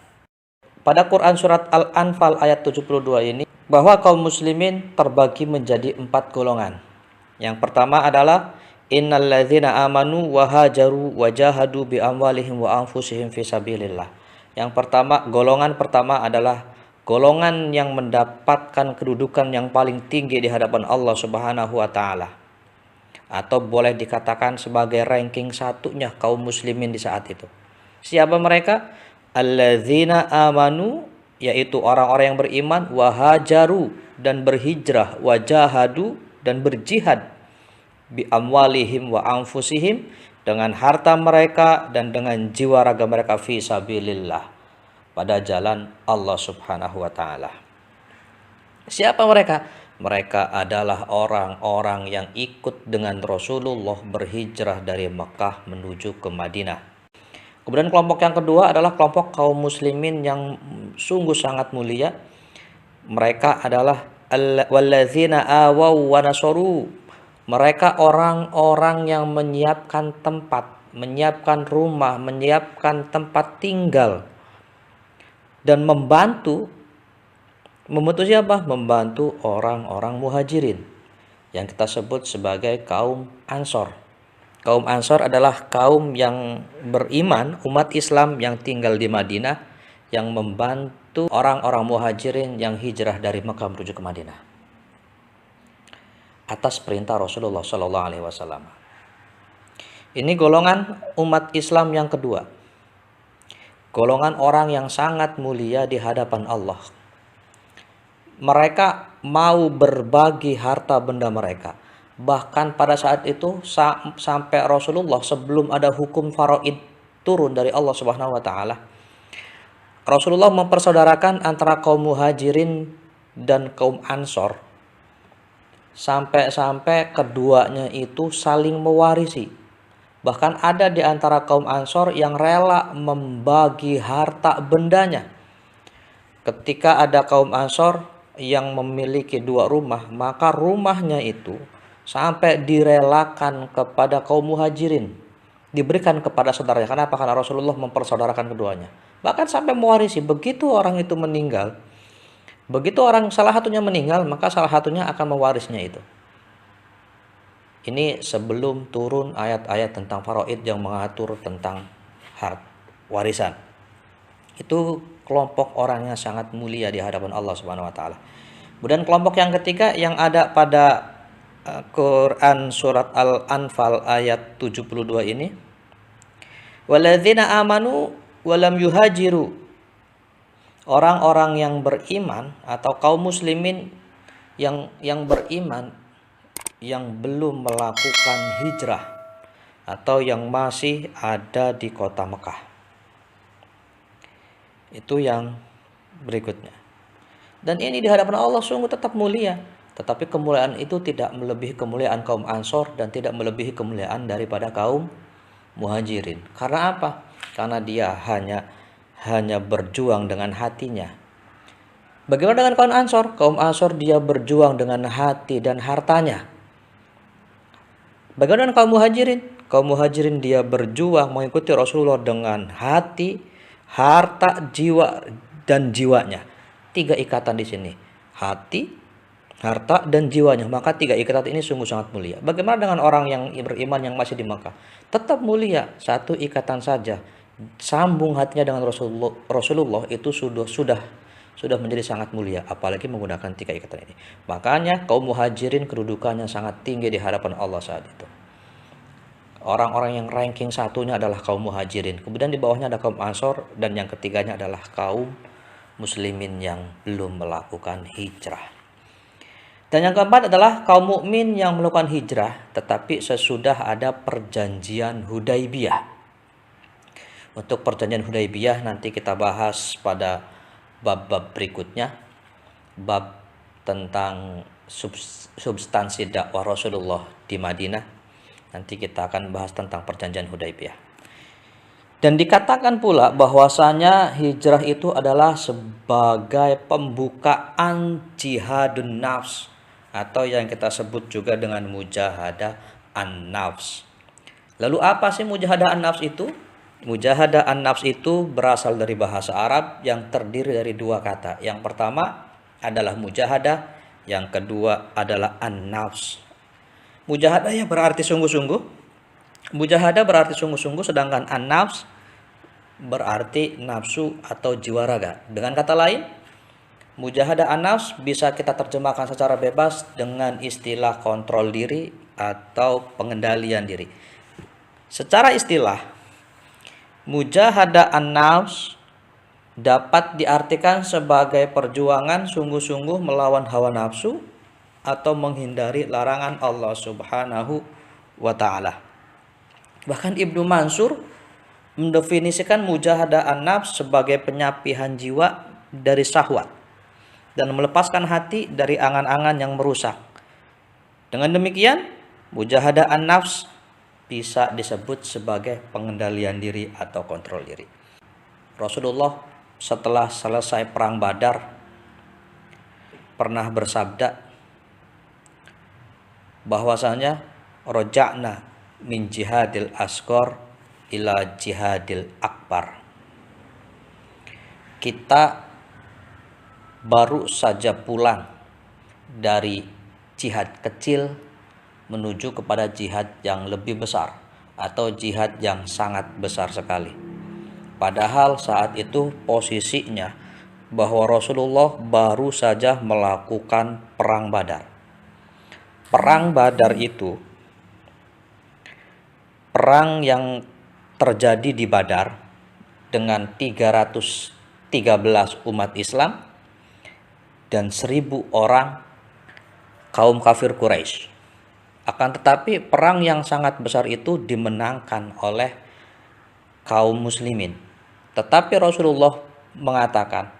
S1: Pada Quran surat Al-Anfal ayat 72 ini, bahwa kaum muslimin terbagi menjadi 4 golongan. Yang pertama adalah innal ladzina amanu wa hajaru wa jahadu bi amwalihim wa anfusihim fi sabilillah. Yang pertama, golongan pertama adalah golongan yang mendapatkan kedudukan yang paling tinggi di hadapan Allah Subhanahu wa taala. atau boleh dikatakan sebagai ranking satunya kaum muslimin di saat itu. Siapa mereka? Alladzina amanu, yaitu orang-orang yang beriman, wahajaru, dan berhijrah, wajahadu, dan berjihad, bi amwalihim wa anfusihim, dengan harta mereka dan dengan jiwa raga mereka, fi sabilillah, pada jalan Allah Subhanahu wa taala. Siapa mereka? Mereka adalah orang-orang yang ikut dengan Rasulullah berhijrah dari Mekah menuju ke Madinah. Kemudian kelompok yang kedua adalah kelompok kaum muslimin yang sungguh sangat mulia. Mereka adalah walladzina awaw wa nasaru. Mereka orang-orang yang menyiapkan tempat, menyiapkan rumah, menyiapkan tempat tinggal, dan membantu siapa? Membantu orang-orang muhajirin yang kita sebut sebagai kaum Ansor. Kaum Ansor adalah kaum yang beriman, umat Islam yang tinggal di Madinah, yang membantu orang-orang muhajirin yang hijrah dari Mekah menuju ke Madinah atas perintah Rasulullah Shallallahu Alaihi Wasallam. Ini golongan umat Islam yang kedua, golongan orang yang sangat mulia di hadapan Allah. Mereka mau berbagi harta benda mereka. Bahkan pada saat itu sampai Rasulullah, sebelum ada hukum faraid turun dari Allah Subhanahu wa taala, Rasulullah mempersaudarakan antara kaum muhajirin dan kaum Ansor, sampai-sampai keduanya itu saling mewarisi. Bahkan ada di antara kaum Ansor yang rela membagi harta bendanya. Ketika ada kaum Ansor yang memiliki 2 rumah, maka rumahnya itu sampai direlakan kepada kaum muhajirin, diberikan kepada saudaranya. Kenapa? Karena Rasulullah mempersaudarakan keduanya. Bahkan sampai mewarisi. Begitu orang itu meninggal, begitu orang salah satunya meninggal, maka salah satunya akan mewarisnya itu. Ini sebelum turun ayat-ayat tentang faraid yang mengatur tentang warisan. Itu kelompok orang yang sangat mulia di hadapan Allah Subhanahu wa taala. Kemudian kelompok yang ketiga yang ada pada Quran surat Al-Anfal ayat 72 ini, walladzina amanu walam yuhajiru, orang-orang yang beriman atau kaum muslimin yang beriman yang belum melakukan hijrah atau yang masih ada di kota Mekah. Itu yang berikutnya. Dan ini di hadapan Allah sungguh tetap mulia. Tetapi kemuliaan itu tidak melebihi kemuliaan kaum Ansor dan tidak melebihi kemuliaan daripada kaum muhajirin. Karena apa? Karena dia hanya berjuang dengan hatinya. Bagaimana dengan kaum Ansor? Kaum Ansor dia berjuang dengan hati dan hartanya. Bagaimana dengan kaum muhajirin? Kaum muhajirin dia berjuang mengikuti Rasulullah dengan hati, harta, jiwa, dan jiwanya. 3 ikatan di sini. Hati, harta, dan jiwanya. Maka 3 ikatan ini sungguh sangat mulia. Bagaimana dengan orang yang beriman yang masih di Mekah? Tetap mulia. 1 ikatan saja. Sambung hatinya dengan Rasulullah itu sudah menjadi sangat mulia. Apalagi menggunakan 3 ikatan ini. Makanya kaum muhajirin kedudukannya sangat tinggi di hadapan Allah saat itu. Orang-orang yang ranking satunya adalah kaum muhajirin. Kemudian di bawahnya ada kaum Ansor. Dan yang ketiganya adalah kaum muslimin yang belum melakukan hijrah. Dan yang keempat adalah kaum mukmin yang melakukan hijrah tetapi sesudah ada perjanjian Hudaibiyah. Untuk perjanjian Hudaibiyah nanti kita bahas pada bab-bab berikutnya. Bab tentang substansi dakwah Rasulullah di Madinah. Nanti kita akan bahas tentang perjanjian Hudaibiyah. Dan dikatakan pula bahwasanya hijrah itu adalah sebagai pembukaan jihadun nafs, atau yang kita sebut juga dengan mujahadah an-nafs. Lalu apa sih mujahadah an-nafs itu? Mujahadah an-nafs itu berasal dari bahasa Arab yang terdiri dari 2 kata. Yang pertama adalah mujahadah, yang kedua adalah an-nafs. Mujahadah ya berarti sungguh-sungguh. Mujahadah berarti sungguh-sungguh, sedangkan an-nafs berarti nafsu atau jiwa raga. Dengan kata lain, mujahadah an-nafs bisa kita terjemahkan secara bebas dengan istilah kontrol diri, atau pengendalian diri. Secara istilah, mujahadah an-nafs dapat diartikan sebagai perjuangan sungguh-sungguh melawan hawa nafsu atau menghindari larangan Allah Subhanahu wa taala. Bahkan Ibnu Mansur mendefinisikan mujahadah an-nafs sebagai penyapihan jiwa dari syahwat dan melepaskan hati dari angan-angan yang merusak. Dengan demikian, mujahadah an-nafs bisa disebut sebagai pengendalian diri atau kontrol diri. Rasulullah setelah selesai perang Badar pernah bersabda bahwasanya roja'na min jihadil asghar ila jihadil akbar. Kita baru saja pulang dari jihad kecil menuju kepada jihad yang lebih besar atau jihad yang sangat besar sekali. Padahal saat itu posisinya bahwa Rasulullah baru saja melakukan perang Badar. Perang Badar itu perang yang terjadi di Badar dengan 313 umat Islam dan 1.000 orang kaum kafir Quraisy. Akan tetapi perang yang sangat besar itu dimenangkan oleh kaum muslimin. Tetapi Rasulullah mengatakan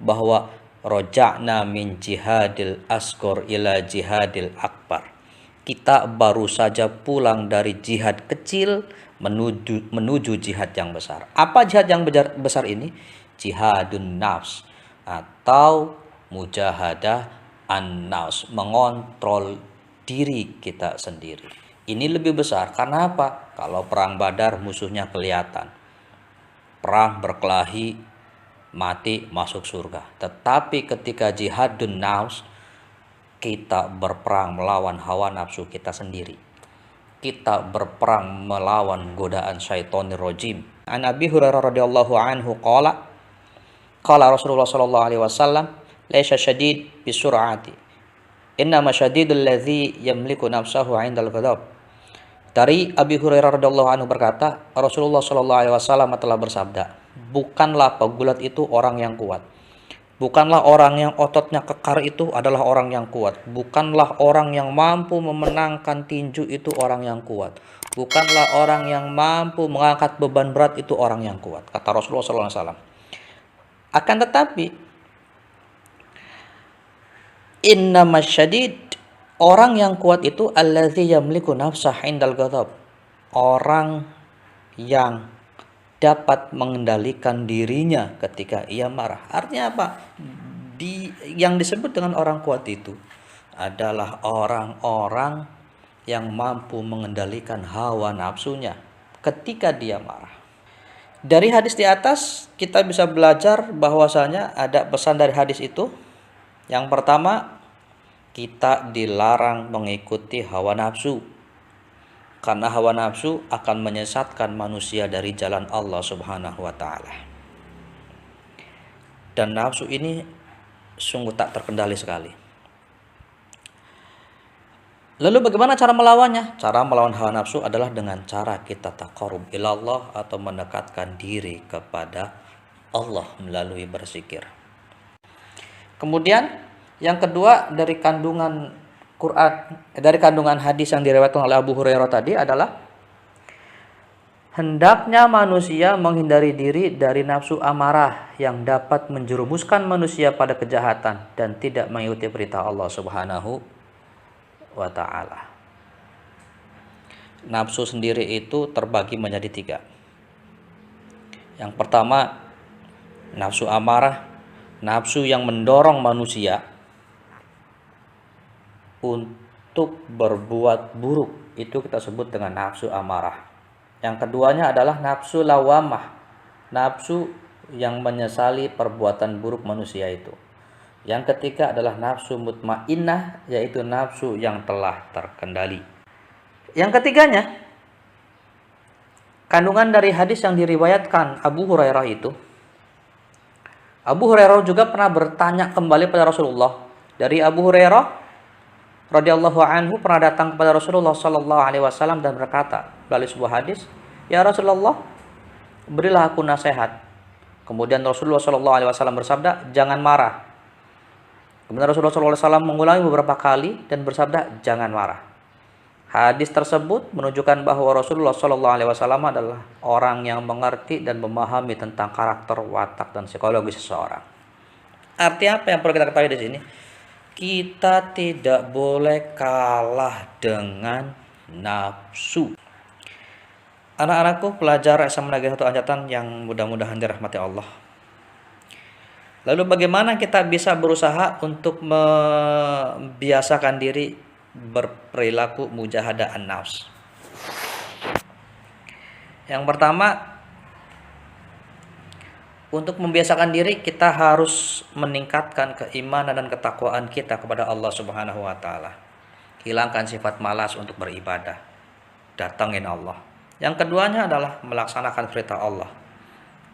S1: bahwa roja'na min jihadil asghar ila jihadil akbar. Kita baru saja pulang dari jihad kecil menuju jihad yang besar. Apa jihad yang besar ini? Jihadun nafs atau mujahadah an-nafs, mengontrol diri kita sendiri. Ini lebih besar karena apa? Kalau perang Badar musuhnya kelihatan. Perang berkelahi, mati masuk surga. Tetapi ketika jihadun nafs, kita berperang melawan hawa nafsu kita sendiri. Kita berperang melawan godaan syaitonir rajim. An Abi Hurairah radhiyallahu anhu qala Rasulullah sallallahu alaihi wasallam, "Laisa syadid bisur'ati. Innama syadidul ladzi yamliku nafsahu 'indal ghadab." Dari Abi Hurairah radhiyallahu anhu berkata, Rasulullah sallallahu alaihi wasallam telah bersabda, "Bukanlah pegulat itu orang yang kuat. Bukanlah orang yang ototnya kekar itu adalah orang yang kuat. Bukanlah orang yang mampu memenangkan tinju itu orang yang kuat. Bukanlah orang yang mampu mengangkat beban berat itu orang yang kuat." Kata Rasulullah SAW. Akan tetapi, innamas syadid, orang yang kuat itu allazi yamliku nafsah indal ghadab. Orang yang dapat mengendalikan dirinya ketika ia marah. Artinya apa? Yang disebut dengan orang kuat itu adalah orang-orang yang mampu mengendalikan hawa nafsunya ketika dia marah. Dari hadis di atas kita bisa belajar bahwasanya ada pesan dari hadis itu. Yang pertama, kita dilarang mengikuti hawa nafsu. Karena hawa nafsu akan menyesatkan manusia dari jalan Allah Subhanahu wa taala. Dan nafsu ini sungguh tak terkendali sekali. Lalu bagaimana cara melawannya? Cara melawan hawa nafsu adalah dengan cara kita taqarrub ilallah atau mendekatkan diri kepada Allah melalui berzikir. Kemudian yang kedua dari kandungan hadis yang diriwayatkan oleh Abu Hurairah tadi adalah hendaknya manusia menghindari diri dari nafsu amarah yang dapat menjerumuskan manusia pada kejahatan dan tidak mengikuti perintah Allah Subhanahu wa ta'ala. Nafsu sendiri itu terbagi menjadi 3. Yang pertama, nafsu amarah, nafsu yang mendorong manusia untuk berbuat buruk, itu kita sebut dengan nafsu amarah. Yang keduanya adalah nafsu lawamah, nafsu yang menyesali perbuatan buruk manusia itu. Yang ketiga adalah nafsu mutmainnah, yaitu nafsu yang telah terkendali. Yang ketiganya, kandungan dari hadis yang diriwayatkan Abu Hurairah itu, Abu Hurairah juga pernah bertanya kembali pada Rasulullah. Dari Abu Hurairah, radhiyallahu anhu pernah datang kepada Rasulullah sallallahu alaihi wasallam dan berkata melalui sebuah hadis, "Ya Rasulullah, berilah aku nasihat." Kemudian Rasulullah sallallahu alaihi wasallam bersabda, "Jangan marah." Kemudian Rasulullah sallallahu alaihi wasallam mengulangi beberapa kali dan bersabda, "Jangan marah." Hadis tersebut menunjukkan bahwa Rasulullah sallallahu alaihi wasallam adalah orang yang mengerti dan memahami tentang karakter, watak, dan psikologi seseorang. Artinya apa yang perlu kita ketahui di sini? Kita tidak boleh kalah dengan nafsu. Anak-anakku, pelajar SMA Negeri 1 Anjatan yang mudah-mudahan dirahmati Allah. Lalu bagaimana kita bisa berusaha untuk membiasakan diri berperilaku mujahadah an-nafs? Yang pertama, untuk membiasakan diri kita harus meningkatkan keimanan dan ketakwaan kita kepada Allah Subhanahu wa taala. Hilangkan sifat malas untuk beribadah. Datangin Allah. Yang keduanya adalah melaksanakan perintah Allah.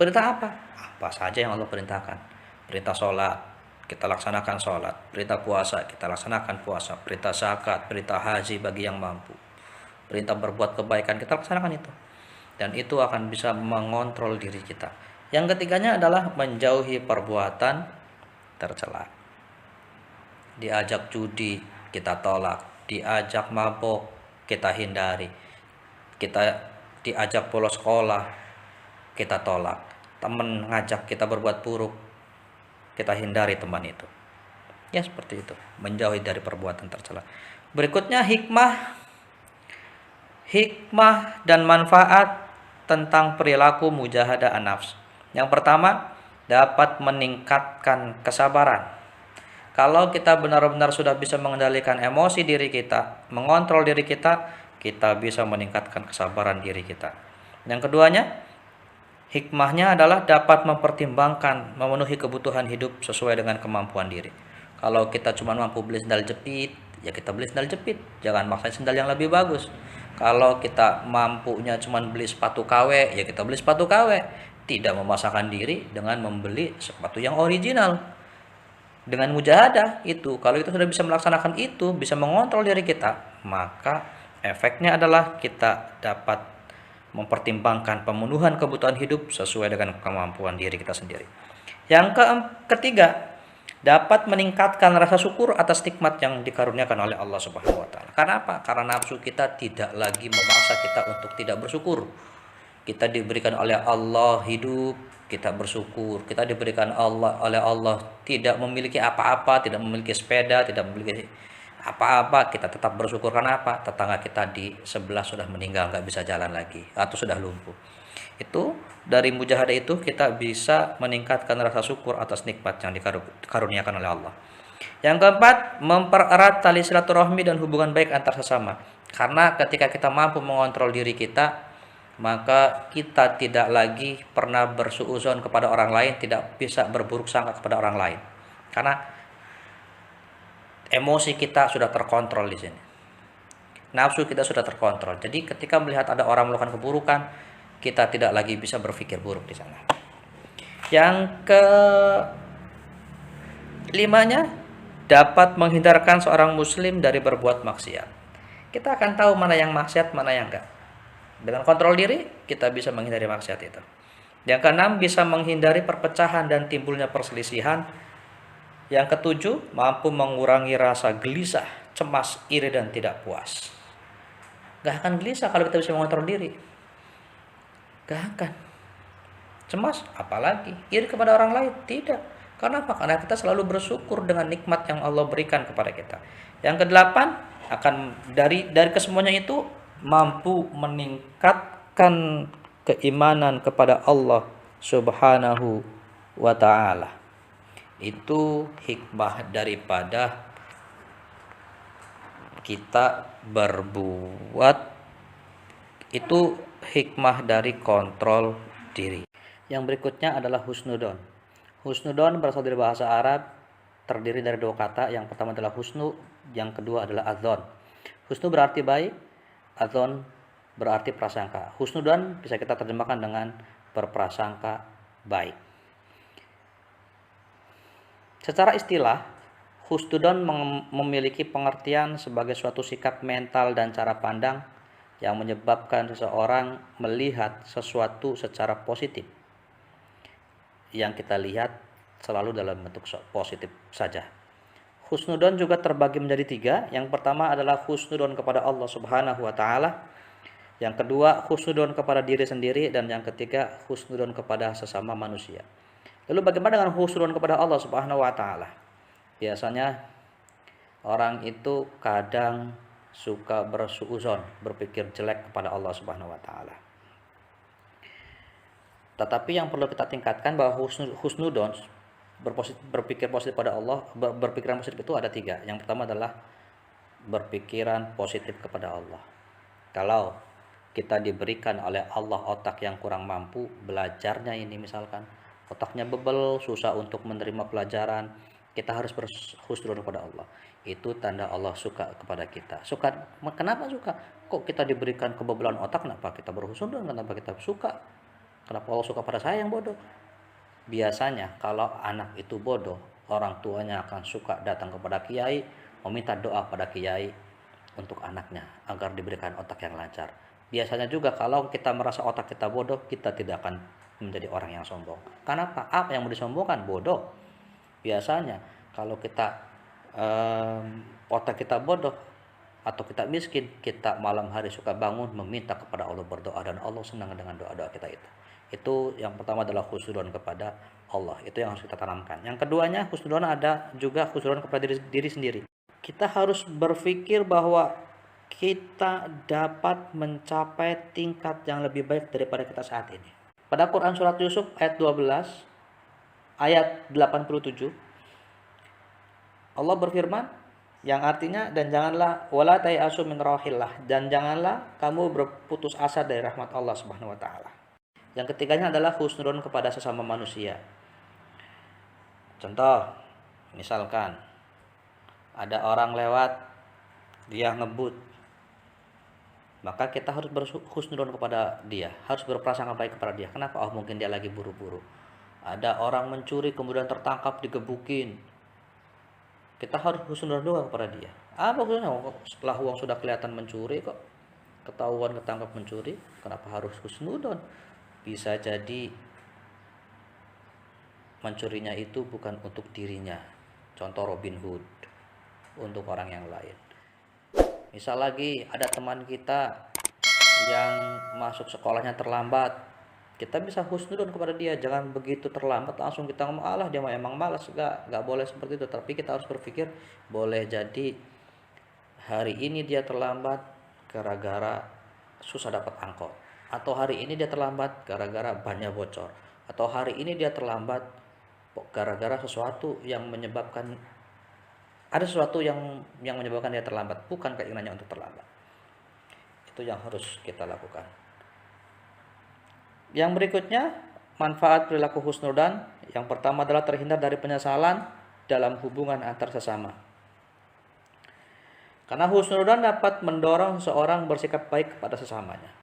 S1: Perintah apa? Apa saja yang Allah perintahkan. Perintah sholat, kita laksanakan sholat. Perintah puasa, kita laksanakan puasa. Perintah zakat, perintah haji bagi yang mampu. Perintah berbuat kebaikan, kita laksanakan itu. Dan itu akan bisa mengontrol diri kita. Yang ketiganya adalah menjauhi perbuatan tercela. Diajak judi, kita tolak. Diajak mabok, kita hindari. Kita diajak bolos sekolah, kita tolak. Teman ngajak kita berbuat buruk, kita hindari teman itu. Ya seperti itu, menjauhi dari perbuatan tercela. Berikutnya hikmah dan manfaat tentang perilaku mujahadah an-nafs. Yang pertama, dapat meningkatkan kesabaran. Kalau kita benar-benar sudah bisa mengendalikan emosi diri kita, mengontrol diri kita bisa meningkatkan kesabaran diri kita. Yang keduanya, hikmahnya adalah dapat mempertimbangkan, memenuhi kebutuhan hidup sesuai dengan kemampuan diri. Kalau kita cuma mampu beli sendal jepit, ya kita beli sendal jepit. Jangan maksain sendal yang lebih bagus. Kalau kita mampunya cuma beli sepatu KW, ya kita beli sepatu KW. Tidak memaksakan diri dengan membeli sepatu yang original. Dengan mujahadah itu, kalau kita sudah bisa melaksanakan itu, bisa mengontrol diri kita, maka efeknya adalah kita dapat mempertimbangkan pemenuhan kebutuhan hidup sesuai dengan kemampuan diri kita sendiri. Yang ketiga, dapat meningkatkan rasa syukur atas nikmat yang dikaruniakan oleh Allah Subhanahu wa taala. Karena apa? Karena nafsu kita tidak lagi memaksa kita untuk tidak bersyukur. Kita diberikan oleh Allah hidup, kita bersyukur. Kita diberikan oleh Allah tidak memiliki apa-apa, tidak memiliki sepeda, tidak memiliki apa-apa, kita tetap bersyukur. Karena apa? Tetangga kita di sebelah sudah meninggal, nggak bisa jalan lagi, atau sudah lumpuh. Itu dari mujahadah itu kita bisa meningkatkan rasa syukur atas nikmat yang dikaruniakan oleh Allah. Yang keempat, mempererat tali silaturahmi dan hubungan baik antar sesama. Karena ketika kita mampu mengontrol diri kita, maka kita tidak lagi pernah bersuudzon kepada orang lain, tidak bisa berburuk sangka kepada orang lain. Karena emosi kita sudah terkontrol di sini. Nafsu kita sudah terkontrol. Jadi ketika melihat ada orang melakukan keburukan, kita tidak lagi bisa berpikir buruk di sana. Yang kelimanya, dapat menghindarkan seorang muslim dari berbuat maksiat. Kita akan tahu mana yang maksiat, mana yang enggak. Dengan kontrol diri, kita bisa menghindari maksiat itu. Yang keenam, bisa menghindari perpecahan dan timbulnya perselisihan. Yang ketujuh, mampu mengurangi rasa gelisah, cemas, iri, dan tidak puas. Gak akan gelisah kalau kita bisa mengontrol diri. Gak akan. Cemas, apalagi. Iri kepada orang lain, tidak. Karena apa? Karena kita selalu bersyukur dengan nikmat yang Allah berikan kepada kita. Yang kedelapan, akan dari kesemuanya itu, mampu meningkatkan keimanan kepada Allah Subhanahu wa ta'ala. Itu hikmah daripada kita berbuat, itu hikmah dari kontrol diri. Yang berikutnya adalah husnudon. Husnudon berasal dari bahasa Arab, terdiri dari dua kata. Yang pertama adalah husnu, yang kedua adalah adzon. Husnu berarti baik, adzon berarti prasangka. Husnudon bisa kita terjemahkan dengan berprasangka baik. Secara istilah, Husnudon memiliki pengertian sebagai suatu sikap mental dan cara pandang yang menyebabkan seseorang melihat sesuatu secara positif. Yang kita lihat selalu dalam bentuk positif saja. Husnudon juga terbagi menjadi 3. Yang pertama adalah husnudon kepada Allah Subhanahu wa taala. Yang kedua, husnudon kepada diri sendiri, dan yang ketiga, husnudon kepada sesama manusia. Lalu bagaimana dengan husnudon kepada Allah Subhanahu wa taala? Biasanya orang itu kadang suka bersuuzon, berpikir jelek kepada Allah Subhanahu wa taala. Tetapi yang perlu kita tingkatkan bahwa husnudon, berpikir positif pada Allah, berpikiran positif itu ada 3. Yang pertama adalah berpikiran positif kepada Allah. Kalau kita diberikan oleh Allah otak yang kurang mampu, belajarnya ini misalkan otaknya bebel, susah untuk menerima pelajaran, kita harus berhusnudon kepada Allah. Itu tanda Allah suka kepada kita. Suka, kenapa suka? Kok kita diberikan kebebelan otak, kenapa kita berhusnudon? Kenapa kita suka? Kenapa Allah suka pada saya yang bodoh? Biasanya kalau anak itu bodoh, orang tuanya akan suka datang kepada kiai, meminta doa pada kiai untuk anaknya agar diberikan otak yang lancar. Biasanya juga kalau kita merasa otak kita bodoh, kita tidak akan menjadi orang yang sombong. Kenapa? Apa yang mau disombongkan? Bodoh. Biasanya kalau kita otak kita bodoh atau kita miskin, kita malam hari suka bangun meminta kepada Allah, berdoa, dan Allah senang dengan doa-doa kita itu. Itu yang pertama adalah husnudon kepada Allah. Itu yang harus kita tanamkan. Yang keduanya, husnudon ada juga husnudon kepada diri sendiri. Kita harus berpikir bahwa kita dapat mencapai tingkat yang lebih baik daripada kita saat ini. Pada Quran surat Yusuf ayat 12, ayat 87, Allah berfirman yang artinya, dan janganlah wala tayasu min rauhillah, dan janganlah kamu berputus asa dari rahmat Allah Subhanahu wa taala. Yang ketiganya adalah husnudon kepada sesama manusia. Contoh, misalkan ada orang lewat, dia ngebut, maka kita harus berhusnudon kepada dia, harus berprasangka baik kepada dia. Kenapa? Oh, mungkin dia lagi buru-buru. Ada orang mencuri kemudian tertangkap digebukin, kita harus husnudon juga kepada dia. Apa maksudnya? Setelah uang sudah kelihatan mencuri, kok ketahuan ketangkap mencuri, kenapa harus husnudon? Bisa jadi mencurinya itu bukan untuk dirinya, contoh Robin Hood, untuk orang yang lain. Misal lagi ada teman kita yang masuk sekolahnya terlambat, kita bisa husnudon kepada dia, jangan begitu terlambat langsung kita ngomong alah dia emang malas, nggak boleh seperti itu. Tapi kita harus berpikir, boleh jadi hari ini dia terlambat gara-gara susah dapat angkot, atau hari ini dia terlambat gara-gara bannya bocor, atau hari ini dia terlambat gara-gara sesuatu yang menyebabkan ada sesuatu yang menyebabkan dia terlambat, bukan keinginannya untuk terlambat. Itu yang harus kita lakukan. Yang berikutnya, manfaat perilaku husnudon. Yang pertama adalah terhindar dari penyesalan dalam hubungan antar sesama. Karena husnudon dapat mendorong seseorang bersikap baik kepada sesamanya.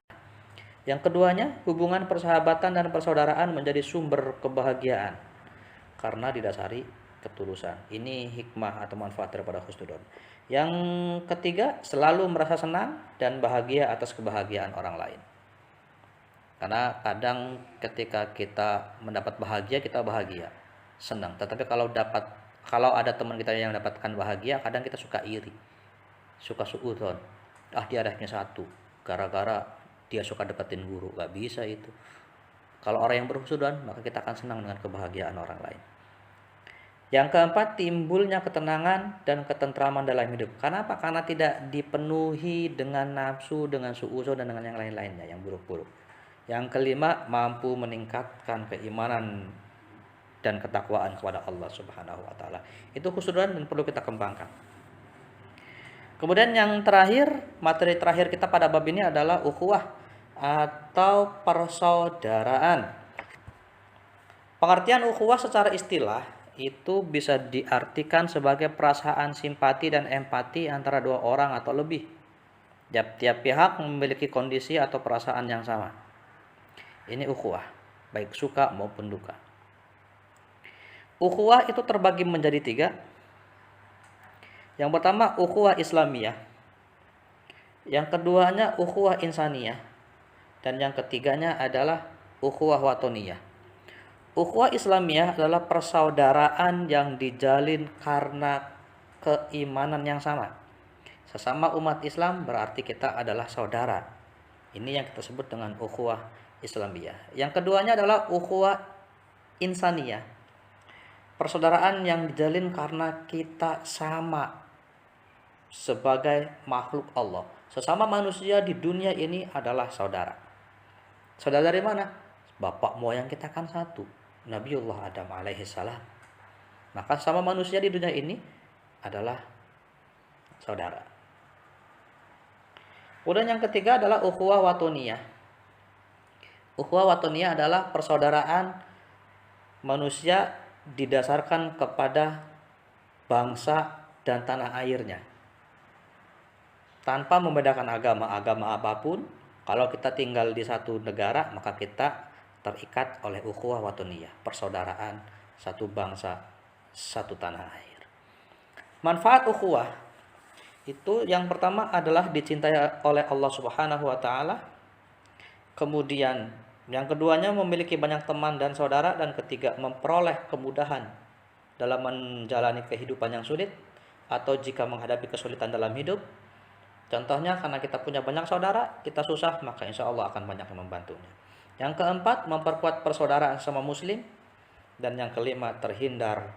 S1: Yang keduanya, hubungan persahabatan dan persaudaraan menjadi sumber kebahagiaan karena didasari ketulusan. Ini hikmah atau manfaat daripada husnudon. Yang ketiga, selalu merasa senang dan bahagia atas kebahagiaan orang lain. Karena kadang ketika kita mendapat bahagia, kita bahagia, senang. Tetapi kalau ada teman kita yang mendapatkan bahagia, kadang kita suka iri, suka suudzon. Dia anaknya satu, gara-gara dia suka deketin guru. Gak bisa itu. Kalau orang yang berhusnudon, maka kita akan senang dengan kebahagiaan orang lain. Yang keempat, timbulnya ketenangan dan ketentraman dalam hidup. Kenapa? Karena tidak dipenuhi dengan nafsu, dengan suudzon, dan dengan yang lain-lainnya yang buruk-buruk. Yang kelima, mampu meningkatkan keimanan dan ketakwaan kepada Allah Subhanahu wa taala. Itu husnudon dan perlu kita kembangkan. Kemudian yang terakhir, materi terakhir kita pada bab ini adalah ukhuwah atau persaudaraan. Pengertian ukhuwah secara istilah itu bisa diartikan sebagai perasaan simpati dan empati antara dua orang atau lebih. Tiap pihak memiliki kondisi atau perasaan yang sama. Ini ukhuwah, baik suka maupun duka. Ukhuwah itu terbagi menjadi 3. Yang pertama ukhuwah Islamiyah, yang keduanya ukhuwah insaniyah, dan yang ketiganya adalah ukhuwah watoniyah. Ukhuwah Islamiyah adalah persaudaraan yang dijalin karena keimanan yang sama. Sesama umat Islam berarti kita adalah saudara. Ini yang kita sebut dengan ukhuwah Islamiyah. Yang keduanya adalah ukhuwah insaniyah. Persaudaraan yang dijalin karena kita sama sebagai makhluk Allah. Sesama manusia di dunia ini adalah saudara. Saudara dari mana? Bapak moyang kita kan satu, Nabiullah Adam alaihissalam. Maka sama manusia di dunia ini adalah saudara. Kemudian yang ketiga adalah ukhuwah watoniyah. Ukhuwah watoniyah adalah persaudaraan manusia didasarkan kepada bangsa dan tanah airnya, tanpa membedakan agama apapun. Kalau kita tinggal di satu negara, maka kita terikat oleh ukhuwah watoniyah, persaudaraan satu bangsa, satu tanah air. Manfaat ukhuwah itu yang pertama adalah dicintai oleh Allah Subhanahu wa taala. Kemudian yang keduanya memiliki banyak teman dan saudara, dan ketiga memperoleh kemudahan dalam menjalani kehidupan yang sulit atau jika menghadapi kesulitan dalam hidup. Contohnya karena kita punya banyak saudara, kita susah, maka insya Allah akan banyak yang membantunya. Yang keempat, memperkuat persaudaraan sama muslim. Dan yang kelima, terhindar